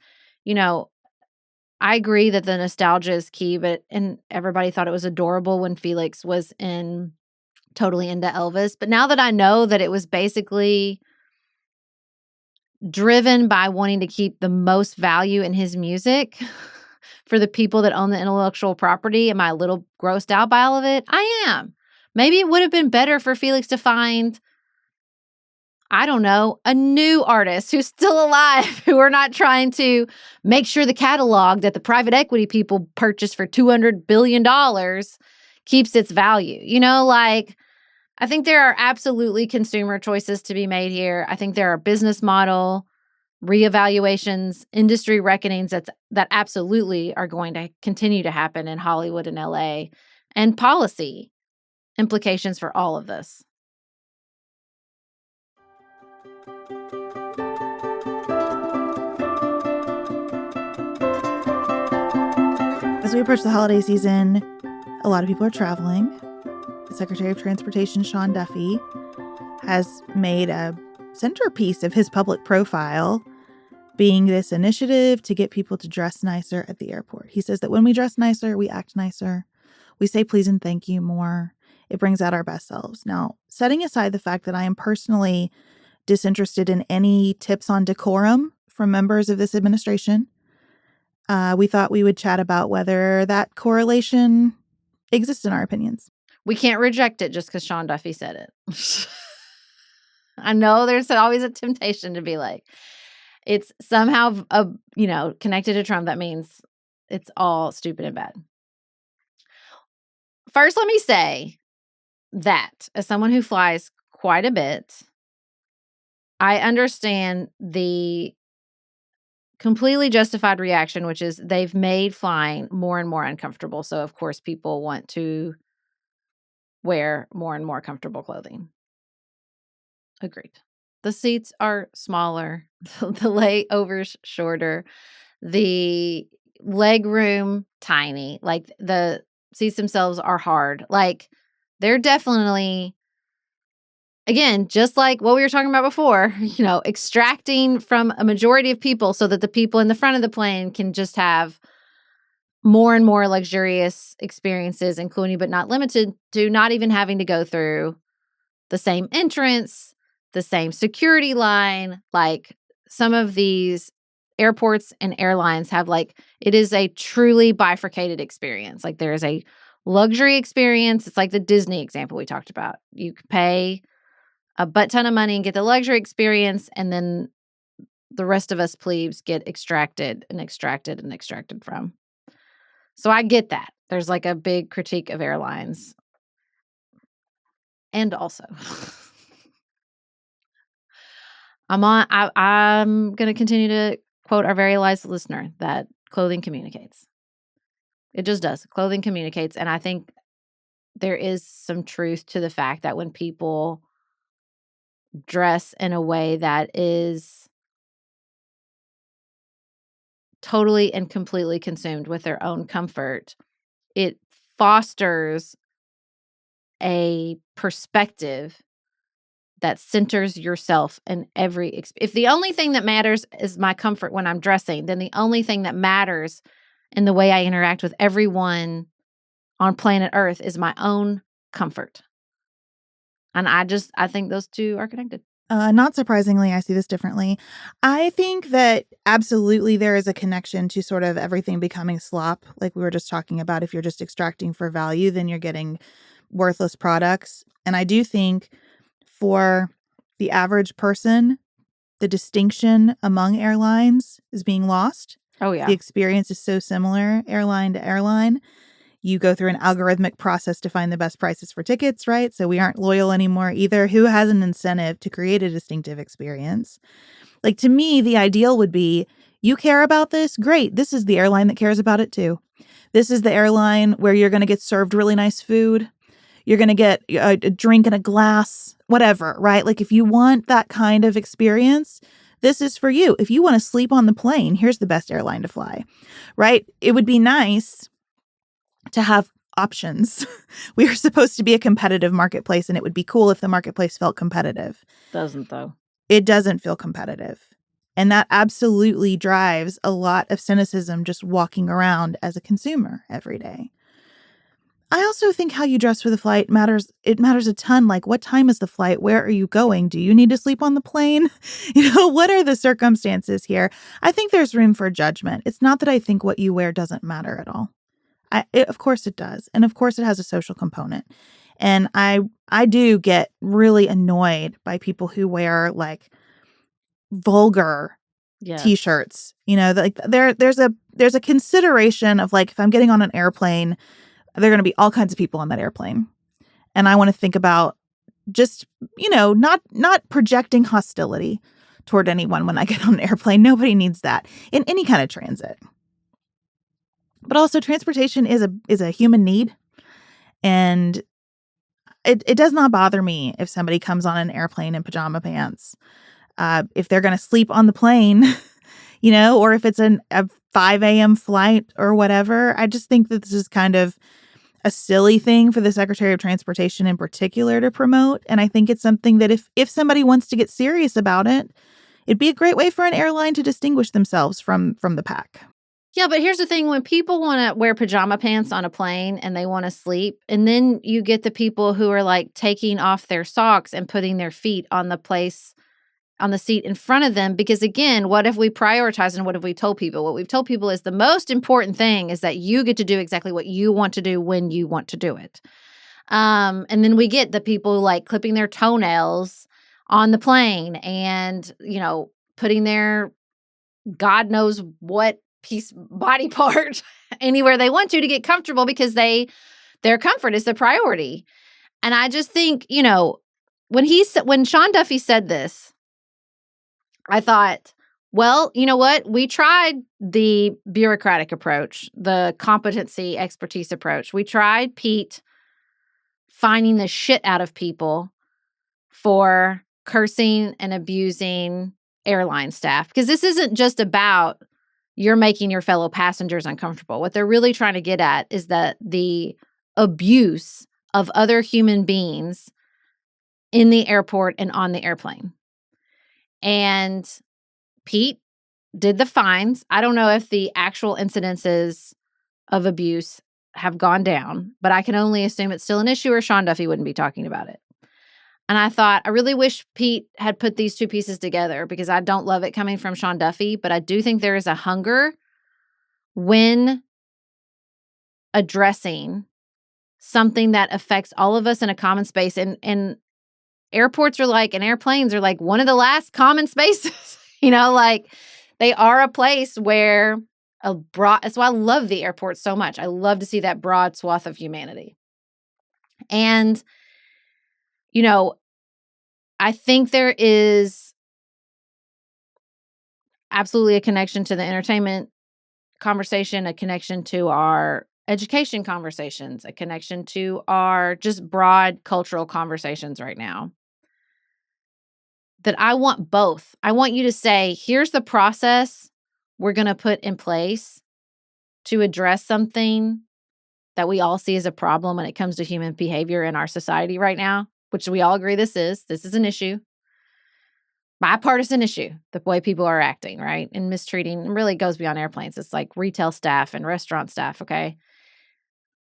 Speaker 1: I agree that the nostalgia is key, and everybody thought it was adorable when Felix was totally into Elvis. But now that I know that it was basically driven by wanting to keep the most value in his music for the people that own the intellectual property, am I a little grossed out by all of it? I am. Maybe it would have been better for Felix to find, I don't know, a new artist who's still alive, who are not trying to make sure the catalog that the private equity people purchased for $200 billion keeps its value. I think there are absolutely consumer choices to be made here. I think there are business model reevaluations, industry reckonings that absolutely are going to continue to happen in Hollywood and LA, and policy implications for all of this.
Speaker 2: As we approach the holiday season, a lot of people are traveling. The Secretary of Transportation, Sean Duffy, has made a centerpiece of his public profile being this initiative to get people to dress nicer at the airport. He says that when we dress nicer, we act nicer, we say please and thank you more. It brings out our best selves. Now, setting aside the fact that I am personally disinterested in any tips on decorum from members of this administration, we thought we would chat about whether that correlation exists in our opinions.
Speaker 1: We can't reject it just because Sean Duffy said it. I know there's always a temptation to be like, it's somehow, connected to Trump. That means it's all stupid and bad. First, let me say that as someone who flies quite a bit, I understand the completely justified reaction, which is they've made flying more and more uncomfortable. So, of course, people want to wear more and more comfortable clothing. Agreed. The seats are smaller, the layovers shorter, the leg room tiny. Like, the seats themselves are hard. Like, they're definitely, again, just like what we were talking about before, extracting from a majority of people so that the people in the front of the plane can just have more and more luxurious experiences, including but not limited to not even having to go through the same entrance, the same security line. Like, some of these airports and airlines have, it is a truly bifurcated experience. Like, there is a luxury experience. It's like the Disney example we talked about. You can pay a butt ton of money and get the luxury experience, and then the rest of us plebes get extracted from. So I get that. There's a big critique of airlines. And also, I'm going to continue to quote our very wise listener that clothing communicates. It just does. Clothing communicates. And I think there is some truth to the fact that when people dress in a way that is totally and completely consumed with their own comfort, it fosters a perspective that centers yourself in every if the only thing that matters is my comfort when I'm dressing, then the only thing that matters in the way I interact with everyone on planet Earth is my own comfort. And I think those two are connected.
Speaker 2: Not surprisingly, I see this differently. I think that absolutely there is a connection to sort of everything becoming slop, like we were just talking about. If you're just extracting for value, then you're getting worthless products. And I do think for the average person, the distinction among airlines is being lost.
Speaker 1: Oh, yeah.
Speaker 2: The experience is so similar, airline to airline. You go through an algorithmic process to find the best prices for tickets, right? So we aren't loyal anymore either. Who has an incentive to create a distinctive experience? Like, to me, the ideal would be, you care about this? Great. This is the airline that cares about it too. This is the airline where you're going to get served really nice food. You're going to get a drink in a glass, whatever, right? Like, if you want that kind of experience, this is for you. If you want to sleep on the plane, here's the best airline to fly, right? It would be nice to have options. We are supposed to be a competitive marketplace, and it would be cool if the marketplace felt competitive.
Speaker 1: Doesn't, though.
Speaker 2: It doesn't feel competitive. And that absolutely drives a lot of cynicism just walking around as a consumer every day. I also think how you dress for the flight matters. It matters a ton. Like, what time is the flight? Where are you going? Do you need to sleep on the plane? What are the circumstances here? I think there's room for judgment. It's not that I think what you wear doesn't matter at all. Of course it does. And of course it has a social component. And I do get really annoyed by people who wear like vulgar t-shirts. Like there's a consideration of like, if I'm getting on an airplane, there are going to be all kinds of people on that airplane. And I want to think about just, not projecting hostility toward anyone when I get on an airplane. Nobody needs that in any kind of transit. But also transportation is a human need. And it does not bother me if somebody comes on an airplane in pajama pants. If they're going to sleep on the plane, or if it's a 5 a.m. flight or whatever. I just think that this is kind of a silly thing for the Secretary of Transportation in particular to promote. And I think it's something that if somebody wants to get serious about it, it'd be a great way for an airline to distinguish themselves from the pack.
Speaker 1: Yeah, but here's the thing. When people want to wear pajama pants on a plane and they want to sleep, and then you get the people who are like taking off their socks and putting their feet on the seat in front of them. Because again, what have we prioritized and what have we told people? What we've told people is the most important thing is that you get to do exactly what you want to do when you want to do it. And then we get the people like clipping their toenails on the plane and, putting their God knows what body part anywhere they want to get comfortable because their comfort is the priority. And I just think, when Sean Duffy said this, I thought, well, you know what? We tried the bureaucratic approach, the competency expertise approach. We tried Pete finding the shit out of people for cursing and abusing airline staff, because this isn't just about you're making your fellow passengers uncomfortable. What they're really trying to get at is that the abuse of other human beings in the airport and on the airplane. And Pete did the fines. I don't know if the actual incidences of abuse have gone down, but I can only assume it's still an issue or Sean Duffy wouldn't be talking about it. And I thought, I really wish Pete had put these two pieces together because I don't love it coming from Sean Duffy, but I do think there is a hunger when addressing something that affects all of us in a common space. And airports are like, and airplanes are like one of the last common spaces, like they are a place where that's why I love the airport so much. I love to see that broad swath of humanity. And I think there is absolutely a connection to the entertainment conversation, a connection to our education conversations, a connection to our just broad cultural conversations right now. That I want both. I want you to say, here's the process we're going to put in place to address something that we all see as a problem when it comes to human behavior in our society right now, which we all agree this is an issue. Bipartisan issue, the way people are acting, right? And mistreating, and really goes beyond airplanes. It's like retail staff and restaurant staff, okay?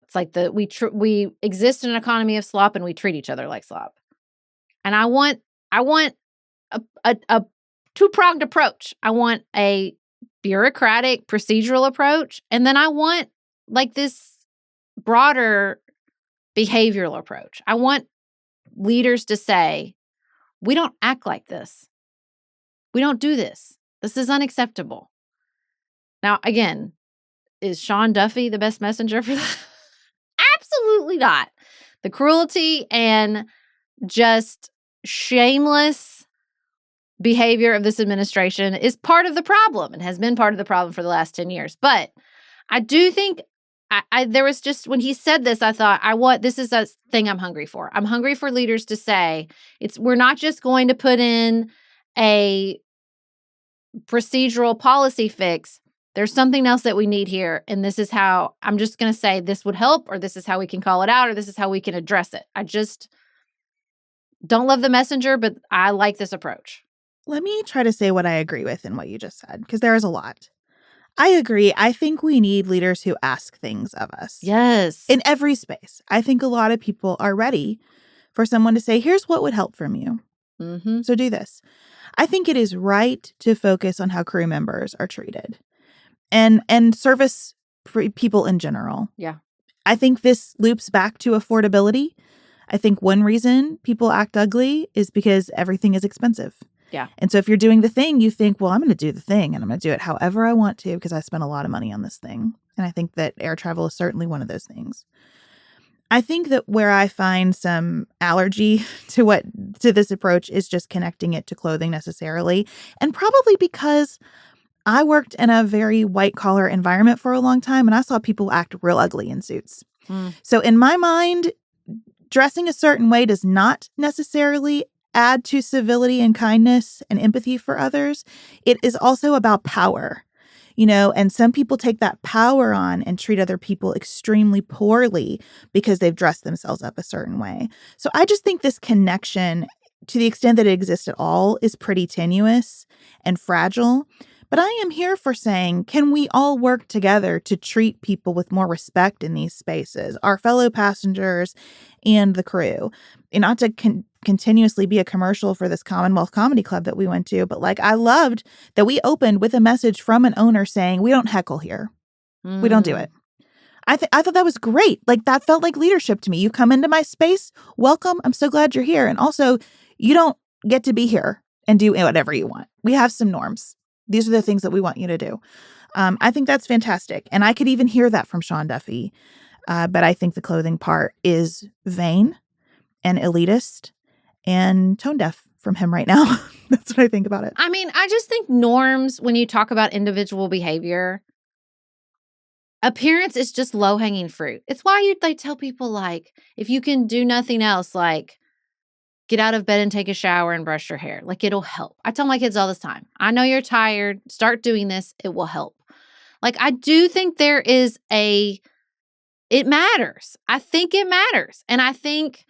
Speaker 1: It's like we exist in an economy of slop and we treat each other like slop. And I want a two-pronged approach. I want a bureaucratic procedural approach, and then I want like this broader behavioral approach. I want leaders to say, we don't act like this. We don't do this. This is unacceptable. Now, again, is Sean Duffy the best messenger for that? Absolutely not. The cruelty and just shameless behavior of this administration is part of the problem and has been part of the problem for the last 10 years. But I do think there was just, when he said this, I thought, this is a thing I'm hungry for. I'm hungry for leaders to say, we're not just going to put in a procedural policy fix. There's something else that we need here. And this is how, I'm just going to say this would help, or this is how we can call it out, or this is how we can address it. I just don't love the messenger, but I like this approach.
Speaker 2: Let me try to say what I agree with in what you just said, because there is a lot. I agree. I think we need leaders who ask things of us.
Speaker 1: Yes.
Speaker 2: In every space. I think a lot of people are ready for someone to say, here's what would help from you.
Speaker 1: Mm-hmm.
Speaker 2: So do this. I think it is right to focus on how crew members are treated and service people in general.
Speaker 1: Yeah.
Speaker 2: I think this loops back to affordability. I think one reason people act ugly is because everything is expensive.
Speaker 1: Yeah.
Speaker 2: And so if you're doing the thing, you think, well, I'm going to do the thing and I'm going to do it however I want to because I spent a lot of money on this thing. And I think that air travel is certainly one of those things. I think that where I find some allergy to this approach is just connecting it to clothing necessarily. And probably because I worked in a very white collar environment for a long time and I saw people act real ugly in suits. So in my mind, dressing a certain way does not necessarily add to civility and kindness and empathy for others. It is also about power, and some people take that power on and treat other people extremely poorly because they've dressed themselves up a certain way. So I just think this connection, to the extent that it exists at all, is pretty tenuous and fragile. But I am here for saying, can we all work together to treat people with more respect in these spaces, our fellow passengers and the crew? And not to continuously be a commercial for this Commonwealth Comedy Club that we went to, but I loved that we opened with a message from an owner saying, we don't heckle here. We don't do it. I thought that was great. That felt like leadership to me. You come into my space, welcome. I'm so glad you're here. And also, you don't get to be here and do whatever you want. We have some norms. These are the things that we want you to do. I think that's fantastic. And I could even hear that from Sean Duffy. But I think the clothing part is vain and elitist and tone deaf from him right now. That's what I think about it.
Speaker 1: I mean, I just think norms, when you talk about individual behavior, appearance is just low-hanging fruit. It's why they tell people, if you can do nothing else, get out of bed and take a shower and brush your hair. It'll help. I tell my kids all this time, I know you're tired. Start doing this. It will help. I do think it matters. I think it matters. And I think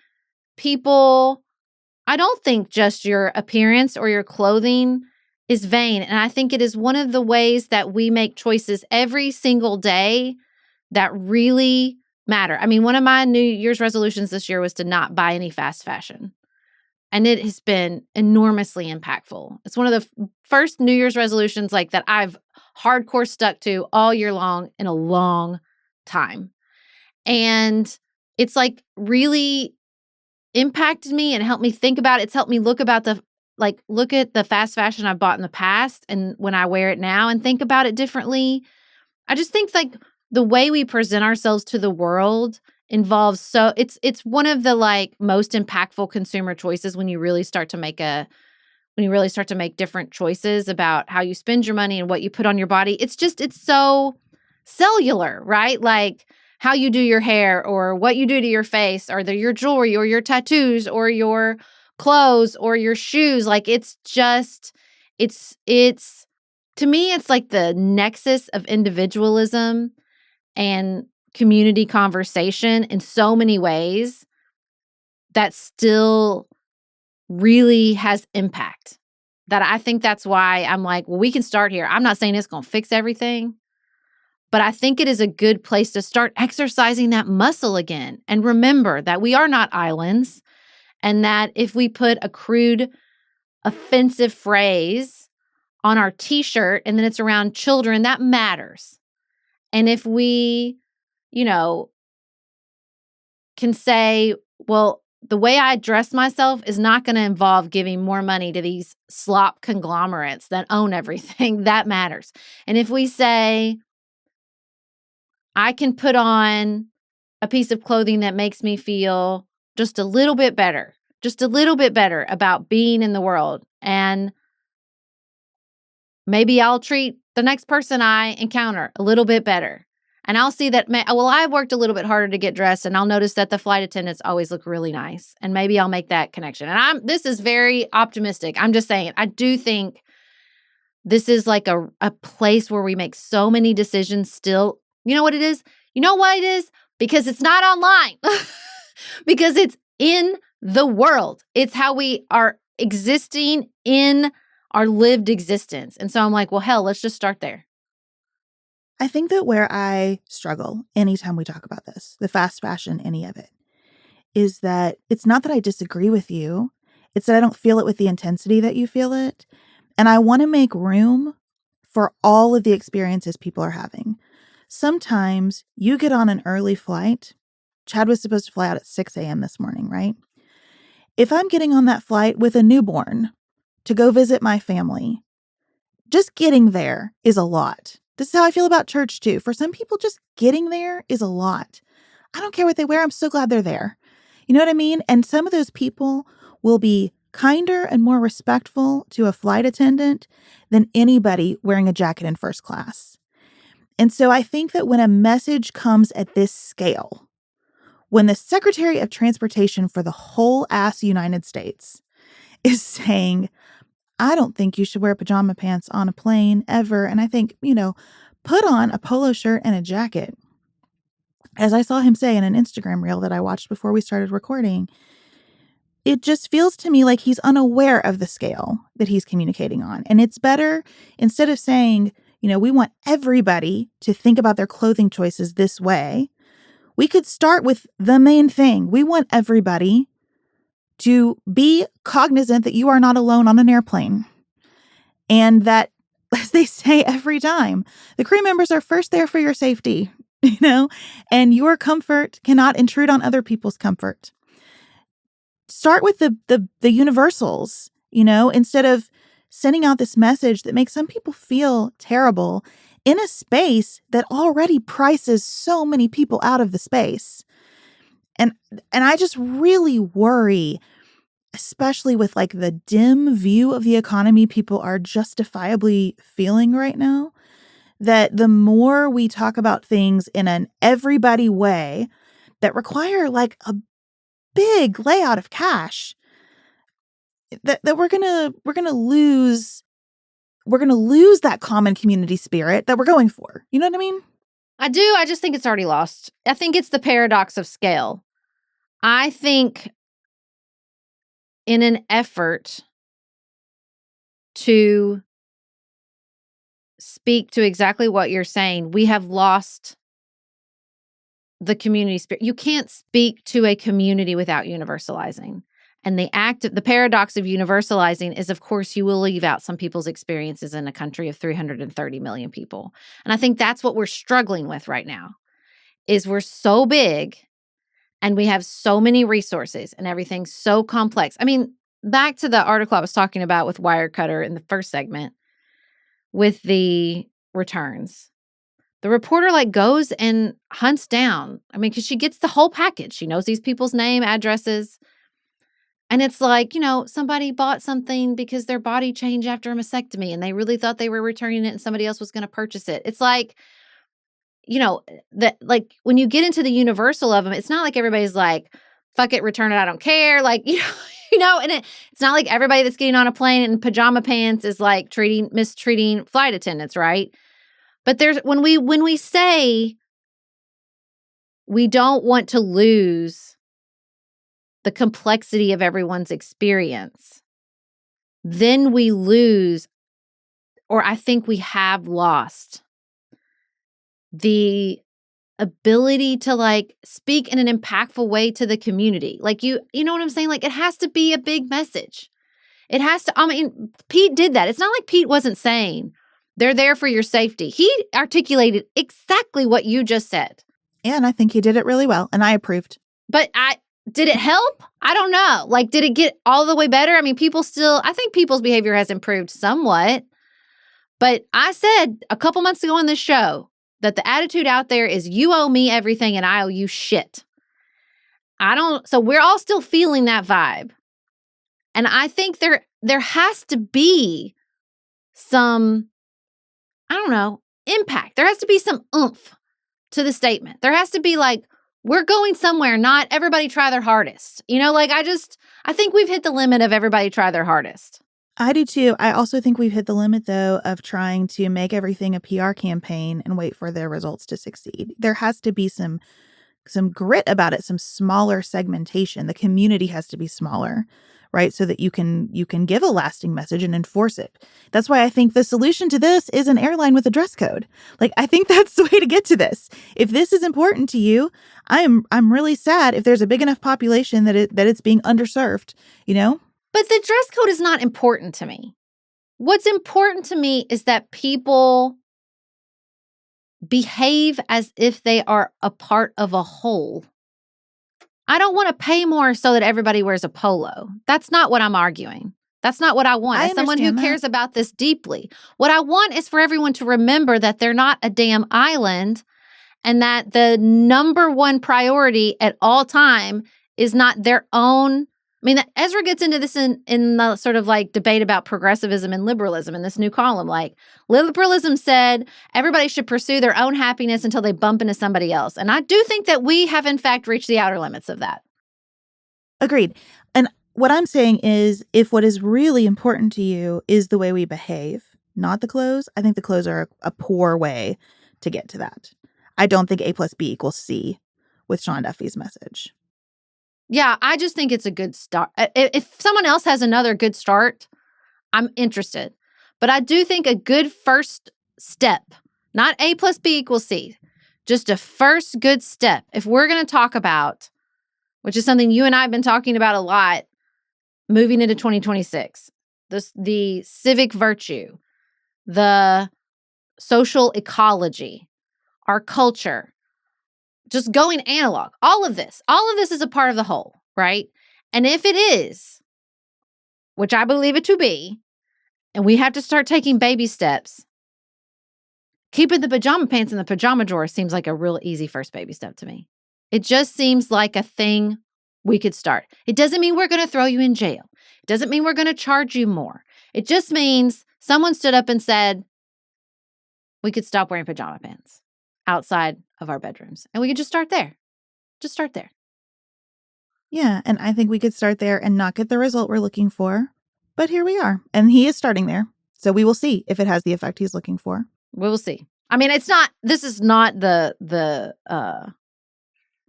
Speaker 1: I don't think just your appearance or your clothing is vain. And I think it is one of the ways that we make choices every single day that really matter. I mean, one of my New Year's resolutions this year was to not buy any fast fashion. And it has been enormously impactful. It's one of the first New Year's resolutions that I've hardcore stuck to all year long in a long time. And it's really impacted me and helped me think about it. It's helped me look at the fast fashion I've bought in the past and when I wear it now and think about it differently. I just think the way we present ourselves to the world involves it's one of the most impactful consumer choices when you really start to make different choices about how you spend your money and what you put on your body. It's so cellular, right? How you do your hair or what you do to your face or your jewelry or your tattoos or your clothes or your shoes. It's to me, it's the nexus of individualism and community conversation in so many ways that still really has impact. That I think that's why I'm we can start here. I'm not saying it's going to fix everything, but I think it is a good place to start exercising that muscle again. And remember that we are not islands, and that if we put a crude, offensive phrase on our t-shirt and then it's around children, that matters. And if we can say, well, the way I dress myself is not going to involve giving more money to these slop conglomerates that own everything, that matters. And if we say, I can put on a piece of clothing that makes me feel just a little bit better about being in the world, and maybe I'll treat the next person I encounter a little bit better. And I'll see that, I worked a little bit harder to get dressed, and I'll notice that the flight attendants always look really nice. And maybe I'll make that connection. And this is very optimistic. I'm just saying, I do think This is like a place where we make so many decisions still. You know what it is? You know why it is? Because it's not online. Because it's in the world. It's how we are existing in our lived existence. And so I'm like, well, hell, let's just start there.
Speaker 2: I think that where I struggle anytime we talk about this, the fast fashion, any of it, is that it's not that I disagree with you. It's that I don't feel it with the intensity that you feel it. And I want to make room for all of the experiences people are having. Sometimes you get on an early flight. Chad was supposed to fly out at 6 a.m. this morning, right? If I'm getting on that flight with a newborn to go visit my family, just getting there is a lot. This is how I feel about church too. For some people, just getting there is a lot. I don't care what they wear. I'm so glad they're there. You know what I mean? And some of those people will be kinder and more respectful to a flight attendant than anybody wearing a jacket in first class. And so I think that when a message comes at this scale, when the Secretary of Transportation for the whole ass United States is saying, I don't think you should wear pajama pants on a plane ever. And I think, put on a polo shirt and a jacket. As I saw him say in an Instagram reel that I watched before we started recording, it just feels to me like he's unaware of the scale that he's communicating on. And it's better, instead of saying, we want everybody to think about their clothing choices this way, we could start with the main thing. We want everybody to be cognizant that you are not alone on an airplane. And that, as they say every time, the crew members are first there for your safety, and your comfort cannot intrude on other people's comfort. Start with the universals, instead of sending out this message that makes some people feel terrible in a space that already prices so many people out of the space. And I just really worry, especially with like the dim view of the economy people are justifiably feeling right now, that the more we talk about things in an everybody way that require like a big layout of cash, that we're gonna lose that common community spirit that we're going for. You know what I mean?
Speaker 1: I do. I just think it's already lost. I think it's the paradox of scale. I think in an effort to speak to exactly what you're saying, we have lost the community spirit. You can't speak to a community without universalizing. And the paradox of universalizing is, of course, you will leave out some people's experiences in a country of 330 million people. And I think that's what we're struggling with right now, is we're so big and we have so many resources and everything's so complex. I mean, back to the article I was talking about with Wirecutter in the first segment with the returns. The reporter goes and hunts down. I mean, because she gets the whole package. She knows these people's name, addresses. And it's like, somebody bought something because their body changed after a mastectomy and they really thought they were returning it and somebody else was going to purchase it. It's like, that when you get into the universal of them, it's not like everybody's like, fuck it, return it, I don't care. And it's not like everybody that's getting on a plane in pajama pants is like mistreating flight attendants, right? But when we say we don't want to lose the complexity of everyone's experience, then we lose, or I think we have lost the ability to speak in an impactful way to the community. You know what I'm saying? It has to be a big message. It has to, Pete did that. It's not like Pete wasn't saying they're there for your safety. He articulated exactly what you just said.
Speaker 2: Yeah, and I think he did it really well, and I approved.
Speaker 1: But did it help? I don't know. Did it get all the way better? I mean, I think people's behavior has improved somewhat. But I said a couple months ago on this show that the attitude out there is you owe me everything and I owe you shit. So we're all still feeling that vibe. And I think there has to be some, impact. There has to be some oomph to the statement. There has to be we're going somewhere, not everybody try their hardest. I think we've hit the limit of everybody try their hardest.
Speaker 2: I do too. I also think we've hit the limit, though, of trying to make everything a PR campaign and wait for their results to succeed. There has to be some grit about it, some smaller segmentation. The community has to be smaller, right? So that you can give a lasting message and enforce it. That's why I think the solution to this is an airline with a dress code. Like, I think that's the way to get to this. If this is important to you, I'm really sad if there's a big enough population that it's being underserved, you know?
Speaker 1: But the dress code is not important to me. What's important to me is that people behave as if they are a part of a whole. I don't want to pay more so that everybody wears a polo. That's not what I'm arguing. That's not what I want. As someone who cares about this deeply, what I want is for everyone to remember that they're not a damn island and that the number one priority at all time is not their own. I mean, Ezra gets into this in the sort of like debate about progressivism and liberalism in this new column. Like, liberalism said everybody should pursue their own happiness until they bump into somebody else. And I do think that we have, in fact, reached the outer limits of that.
Speaker 2: Agreed. And what I'm saying is, if what is really important to you is the way we behave, not the clothes, I think the clothes are a poor way to get to that. I don't think A plus B equals C with Sean Duffy's message.
Speaker 1: Yeah, I just think it's a good start. If someone else has another good start, I'm interested. But I do think a good first step, not A plus B equals C, just a first good step. If we're going to talk about, which is something you and I have been talking about a lot, moving into 2026, the civic virtue, the social ecology, our culture, just going analog, all of this is a part of the whole, right? And if it is, which I believe it to be, and we have to start taking baby steps, keeping the pajama pants in the pajama drawer seems like a real easy first baby step to me. It just seems like a thing we could start. It doesn't mean we're going to throw you in jail. It doesn't mean we're going to charge you more. It just means someone stood up and said, we could stop wearing pajama pants outside of our bedrooms. And we could just start there. Just start there.
Speaker 2: Yeah, and I think we could start there and not get the result we're looking for. But here we are. And he is starting there. So we will see if it has the effect he's looking for.
Speaker 1: We will see. I mean, this is not the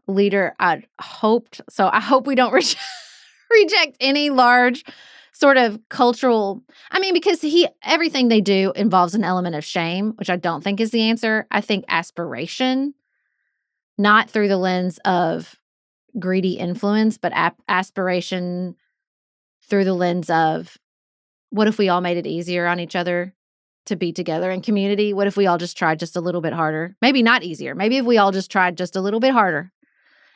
Speaker 1: leader I'd hoped. So I hope we don't reject any large sort of cultural, I mean, because everything they do involves an element of shame, which I don't think is the answer. I think aspiration, not through the lens of greedy influence, but aspiration through the lens of, what if we all made it easier on each other to be together in community? What if we all just tried just a little bit harder? Maybe not easier. Maybe if we all just tried just a little bit harder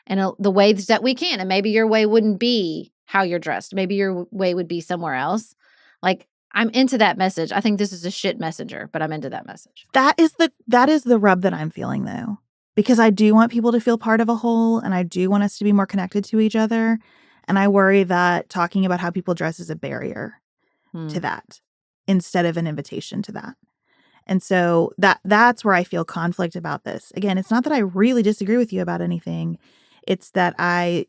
Speaker 1: and the ways that we can. And maybe your way wouldn't be how you're dressed. Maybe your way would be somewhere else. Like, I'm into that message. I think this is a shit messenger, but I'm into that message.
Speaker 2: That is the rub that I'm feeling, though, because I do want people to feel part of a whole, and I do want us to be more connected to each other. And I worry that talking about how people dress is a barrier to that instead of an invitation to that. And so that's where I feel conflict about this. Again, it's not that I really disagree with you about anything. It's that I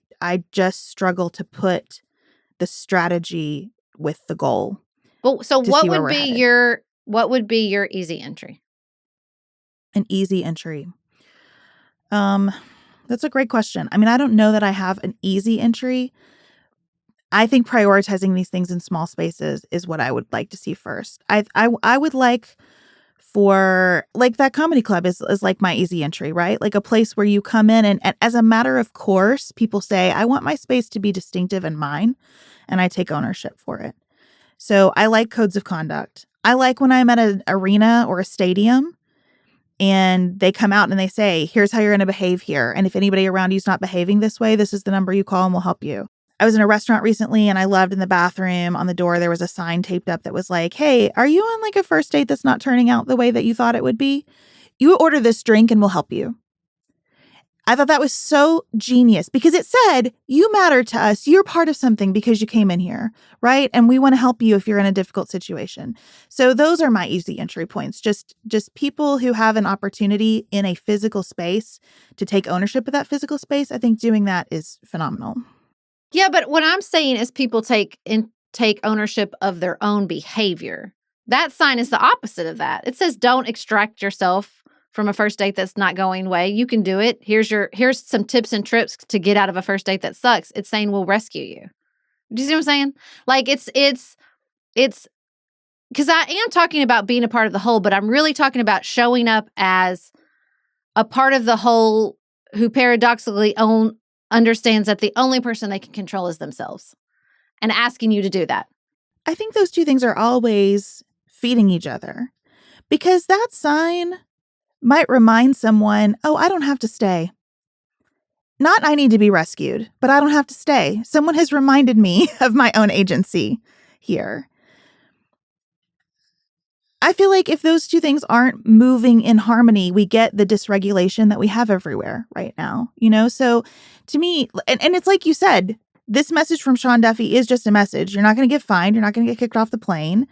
Speaker 2: just struggle to put the strategy with the goal.
Speaker 1: Well, so what would be your easy entry?
Speaker 2: An easy entry. That's a great question. I mean, I don't know that I have an easy entry. I think prioritizing these things in small spaces is what I would like to see first. I would like for, like, that comedy club is like my easy entry, right? Like a place where you come in and as a matter of course, people say, I want my space to be distinctive and mine, and I take ownership for it. So I like codes of conduct. I like when I'm at an arena or a stadium and they come out and they say, here's how you're going to behave here. And if anybody around you is not behaving this way, this is the number you call and we'll help you. I was in a restaurant recently and I loved in the bathroom on the door, there was a sign taped up that was like, hey, are you on like a first date that's not turning out the way that you thought it would be? You order this drink and we'll help you. I thought that was so genius because it said, you matter to us. You're part of something because you came in here, right? And we want to help you if you're in a difficult situation. So those are my easy entry points. Just people who have an opportunity in a physical space to take ownership of that physical space. I think doing that is phenomenal.
Speaker 1: Yeah, but what I'm saying is people take take ownership of their own behavior. That sign is the opposite of that. It says don't extract yourself from a first date that's not going way. You can do it. Here's some tips and tricks to get out of a first date that sucks. It's saying we'll rescue you. Do you see what I'm saying? Like it's because I am talking about being a part of the whole, but I'm really talking about showing up as a part of the whole who paradoxically understands that the only person they can control is themselves and asking you to do that.
Speaker 2: I think those two things are always feeding each other, because that sign might remind someone, oh, I don't have to stay. Not I need to be rescued, but I don't have to stay. Someone has reminded me of my own agency here. I feel like if those two things aren't moving in harmony, we get the dysregulation that we have everywhere right now, So to me, and it's like you said, this message from Sean Duffy is just a message. You're not going to get fined. You're not going to get kicked off the plane.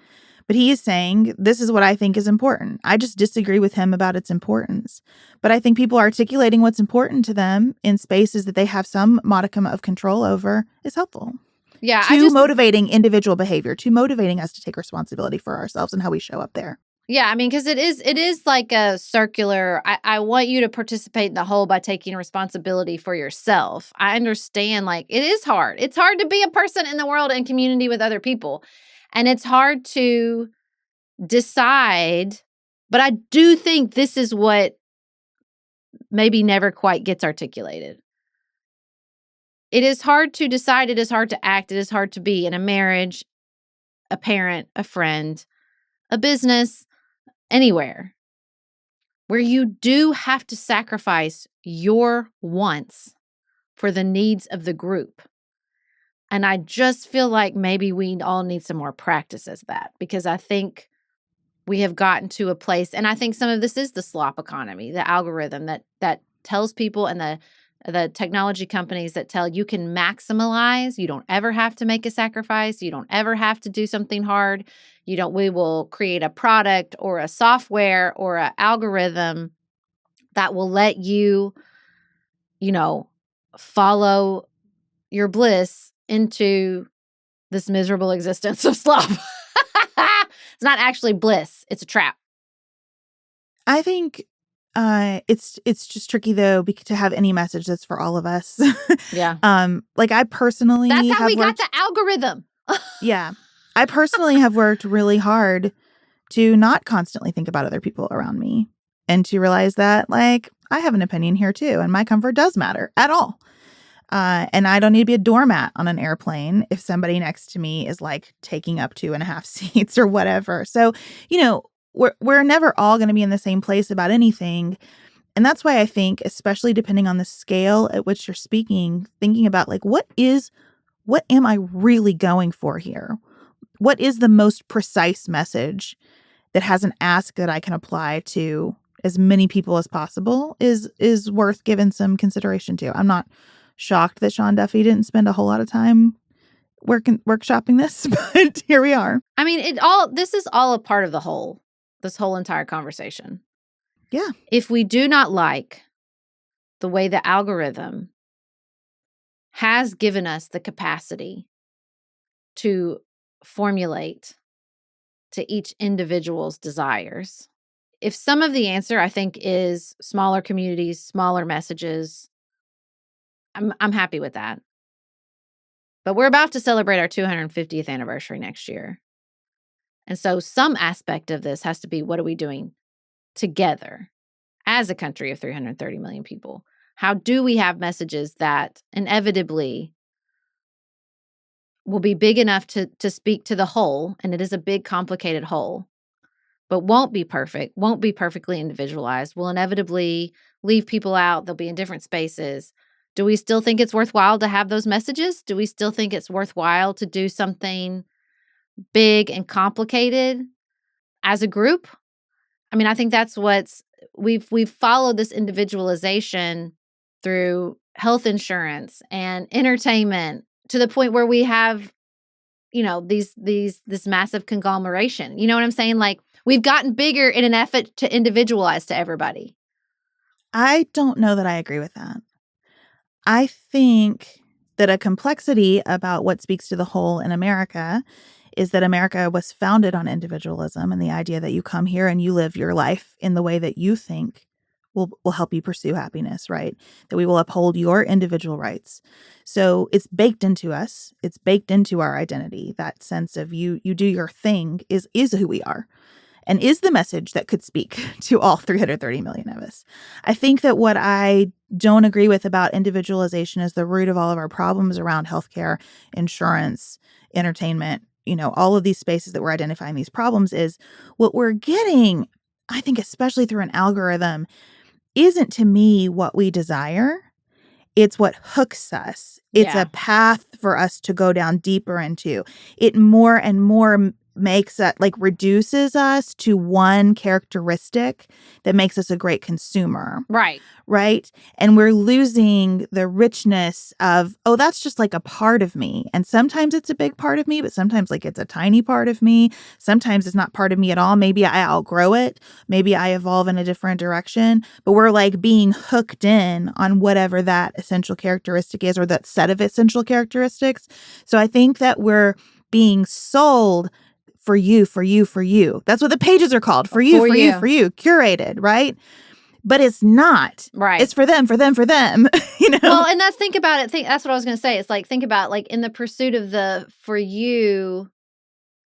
Speaker 2: But he is saying, this is what I think is important. I just disagree with him about its importance. But I think people articulating what's important to them in spaces that they have some modicum of control over is helpful.
Speaker 1: Yeah,
Speaker 2: Motivating individual behavior, to motivating us to take responsibility for ourselves and how we show up there.
Speaker 1: Yeah, I mean, because it is like a circular, I want you to participate in the whole by taking responsibility for yourself. I understand, like, it is hard. It's hard to be a person in the world and community with other people. And it's hard to decide, but I do think this is what maybe never quite gets articulated. It is hard to decide. It is hard to act. It is hard to be in a marriage, a parent, a friend, a business, anywhere, where you do have to sacrifice your wants for the needs of the group. And I just feel like maybe we all need some more practice as that, because I think we have gotten to a place, and I think some of this is the slop economy, the algorithm that tells people, and the technology companies that tell you can maximize. You don't ever have to make a sacrifice. You don't ever have to do something hard. We will create a product or a software or an algorithm that will let you, follow your bliss into this miserable existence of slop. It's not actually bliss. It's a trap.
Speaker 2: I think it's just tricky though, to have any message that's for all of us.
Speaker 1: Yeah.
Speaker 2: Like I personally,
Speaker 1: that's how we got the algorithm.
Speaker 2: Yeah. I personally have worked really hard to not constantly think about other people around me, and to realize that, like, I have an opinion here too, and my comfort does matter at all. And I don't need to be a doormat on an airplane if somebody next to me is like taking up 2.5 seats or whatever. So, we're never all going to be in the same place about anything. And that's why I think, especially depending on the scale at which you're speaking, thinking about like, what am I really going for here? What is the most precise message that has an ask that I can apply to as many people as possible is worth giving some consideration to. I'm not shocked that Sean Duffy didn't spend a whole lot of time workshopping this, but here we are.
Speaker 1: I mean, this is all a part of this whole entire conversation.
Speaker 2: Yeah.
Speaker 1: If we do not like the way the algorithm has given us the capacity to formulate to each individual's desires, if some of the answer, I think, is smaller communities, smaller messages, I'm happy with that. But we're about to celebrate our 250th anniversary next year. And so some aspect of this has to be, what are we doing together as a country of 330 million people? How do we have messages that inevitably will be big enough to speak to the whole, and it is a big, complicated whole, but won't be perfect, won't be perfectly individualized, will inevitably leave people out, they'll be in different spaces. Do we still think it's worthwhile to have those messages? Do we still think it's worthwhile to do something big and complicated as a group? I mean, I think that's we've followed this individualization through health insurance and entertainment to the point where we have, this massive conglomeration. You know what I'm saying? Like, we've gotten bigger in an effort to individualize to everybody.
Speaker 2: I don't know that I agree with that. I think that a complexity about what speaks to the whole in America is that America was founded on individualism and the idea that you come here and you live your life in the way that you think will help you pursue happiness, right? That we will uphold your individual rights. So it's baked into us. It's baked into our identity. That sense of you do your thing is who we are and is the message that could speak to all 330 million of us. I think that what I don't agree with about individualization is the root of all of our problems around healthcare, insurance, entertainment, all of these spaces that we're identifying these problems is what we're getting, I think, especially through an algorithm, isn't to me what we desire. It's what hooks us. It's a path for us to go down deeper into. It more and more makes us, reduces us to one characteristic that makes us a great consumer.
Speaker 1: Right.
Speaker 2: Right? And we're losing the richness of, that's just a part of me. And sometimes it's a big part of me, but sometimes it's a tiny part of me. Sometimes it's not part of me at all. Maybe I outgrow it. Maybe I evolve in a different direction. But we're being hooked in on whatever that essential characteristic is, or that set of essential characteristics. So I think that we're being sold for you, for you, for you. That's what the pages are called. For you, for you, for you. Curated, right? But it's not.
Speaker 1: Right.
Speaker 2: It's for them, for them, for them.
Speaker 1: Well, and think about it. That's what I was going to say. It's think about in the pursuit of the for you,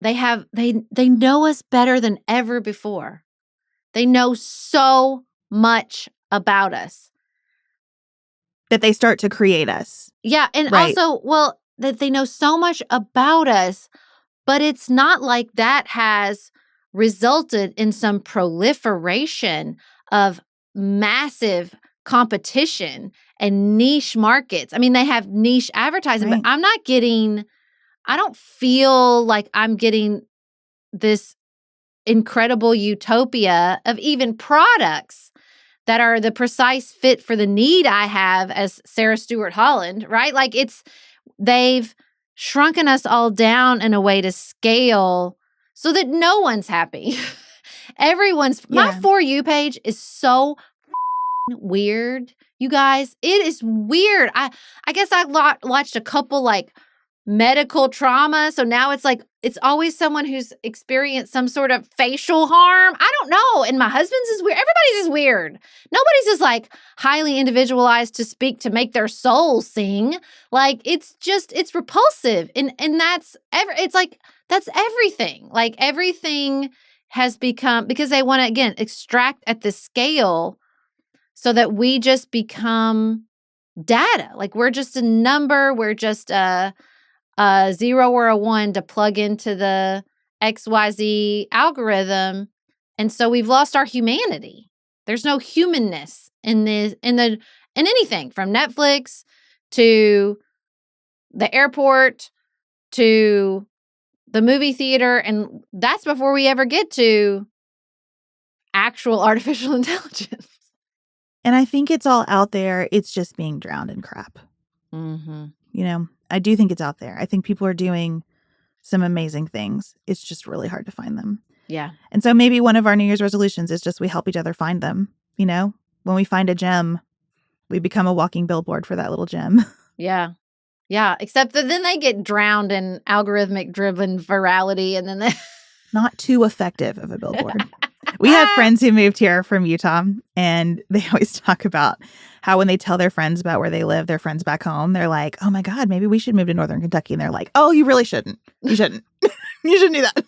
Speaker 1: they know us better than ever before. They know so much about us.
Speaker 2: That they start to create us.
Speaker 1: Yeah. And also, that they know so much about us. But it's not like that has resulted in some proliferation of massive competition and niche markets. I mean, they have niche advertising, but I don't feel like I'm getting this incredible utopia of even products that are the precise fit for the need I have as Sarah Stewart Holland, right? They've shrunken us all down in a way to scale so that no one's happy. My For You page is so weird, you guys. It is weird. I guess I watched a couple medical trauma. So now it's always someone who's experienced some sort of facial harm. I don't know. And my husband's is weird. Everybody's is weird. Nobody's is highly individualized to speak to make their soul sing. It's repulsive. And that's that's everything. Everything has become, because they want to, again, extract at the scale so that we just become data. We're just a number. We're just a 0 or a 1 to plug into the XYZ algorithm. And so we've lost our humanity. There's no humanness in anything from Netflix to the airport to the movie theater. And that's before we ever get to actual artificial intelligence.
Speaker 2: And I think it's all out there. It's just being drowned in crap.
Speaker 1: Mm-hmm.
Speaker 2: I do think it's out there. I think people are doing some amazing things. It's just really hard to find them.
Speaker 1: Yeah.
Speaker 2: And so maybe one of our New Year's resolutions is just we help each other find them. When we find a gem, we become a walking billboard for that little gem.
Speaker 1: Yeah. Yeah. Except that then they get drowned in algorithmic driven virality and then
Speaker 2: not too effective of a billboard. We have friends who moved here from Utah, and they always talk about how when they tell their friends about where they live, their friends back home, they're like, oh my God, maybe we should move to Northern Kentucky. And they're like, oh, you really shouldn't. You shouldn't. You shouldn't do that.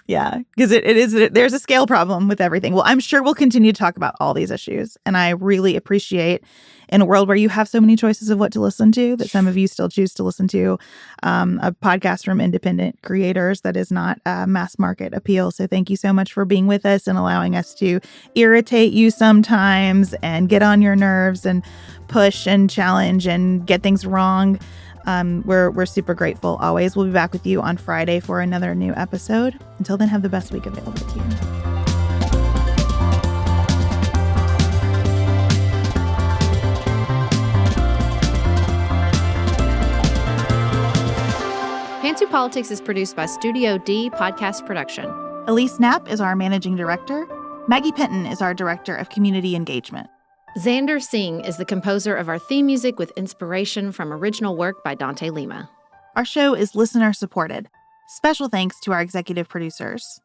Speaker 2: Yeah, because there's a scale problem with everything. Well, I'm sure we'll continue to talk about all these issues. And I really appreciate, in a world where you have so many choices of what to listen to, that some of you still choose to listen to a podcast from independent creators that is not mass market appeal. So thank you so much for being with us and allowing us to irritate you sometimes and get on your nerves and push and challenge and get things wrong. We're super grateful always. We'll be back with you on Friday for another new episode. Until then, have the best week available to you.
Speaker 1: Pantsuit Politics is produced by Studio D Podcast Production.
Speaker 2: Elise Knapp is our managing director. Maggie Penton is our director of community engagement.
Speaker 1: Xander Singh is the composer of our theme music with inspiration from original work by Dante Lima.
Speaker 2: Our show is listener-supported. Special thanks to our executive producers.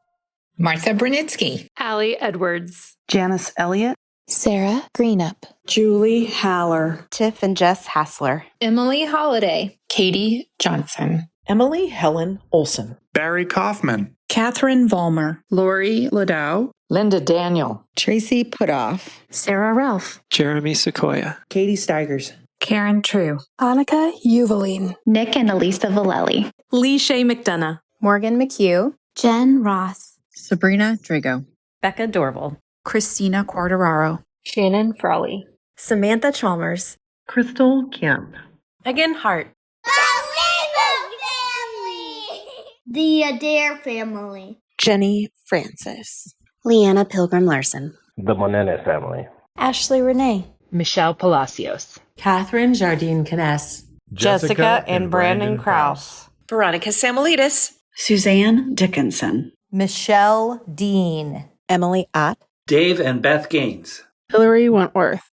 Speaker 3: Martha Brunitsky.
Speaker 4: Allie Edwards.
Speaker 5: Janice Elliott.
Speaker 6: Sarah Greenup.
Speaker 7: Julie Haller.
Speaker 8: Tiff and Jess Hassler.
Speaker 3: Emily Holiday.
Speaker 9: Katie Johnson.
Speaker 10: Emily Helen Olson.
Speaker 11: Barry Kaufman.
Speaker 7: Catherine Vollmer.
Speaker 5: Lori Ladow.
Speaker 12: Linda Daniel.
Speaker 13: Tracy Putoff.
Speaker 6: Sarah Ralph.
Speaker 14: Jeremy Sequoia.
Speaker 10: Katie Steigers.
Speaker 15: Karen True.
Speaker 16: Annika Uvaline.
Speaker 17: Nick and Elisa Vallely.
Speaker 4: Lee Shea McDonough.
Speaker 18: Morgan McHugh.
Speaker 19: Jen Ross.
Speaker 20: Sabrina Drago.
Speaker 21: Becca Dorval.
Speaker 22: Christina Quartararo.
Speaker 23: Shannon Frawley.
Speaker 24: Samantha Chalmers.
Speaker 5: Crystal Kemp.
Speaker 24: Megan Hart.
Speaker 25: The Adair family.
Speaker 26: Jenny Francis.
Speaker 27: Leanna Pilgrim Larson.
Speaker 28: The Monene family.
Speaker 29: Ashley Renee.
Speaker 30: Michelle Palacios.
Speaker 31: Catherine Jardine Caness.
Speaker 32: Jessica and Brandon Krause.
Speaker 33: Veronica Samuelidis.
Speaker 34: Suzanne Dickinson.
Speaker 35: Michelle Dean.
Speaker 36: Emily Ott.
Speaker 37: Dave and Beth Gaines.
Speaker 38: Hillary Wentworth.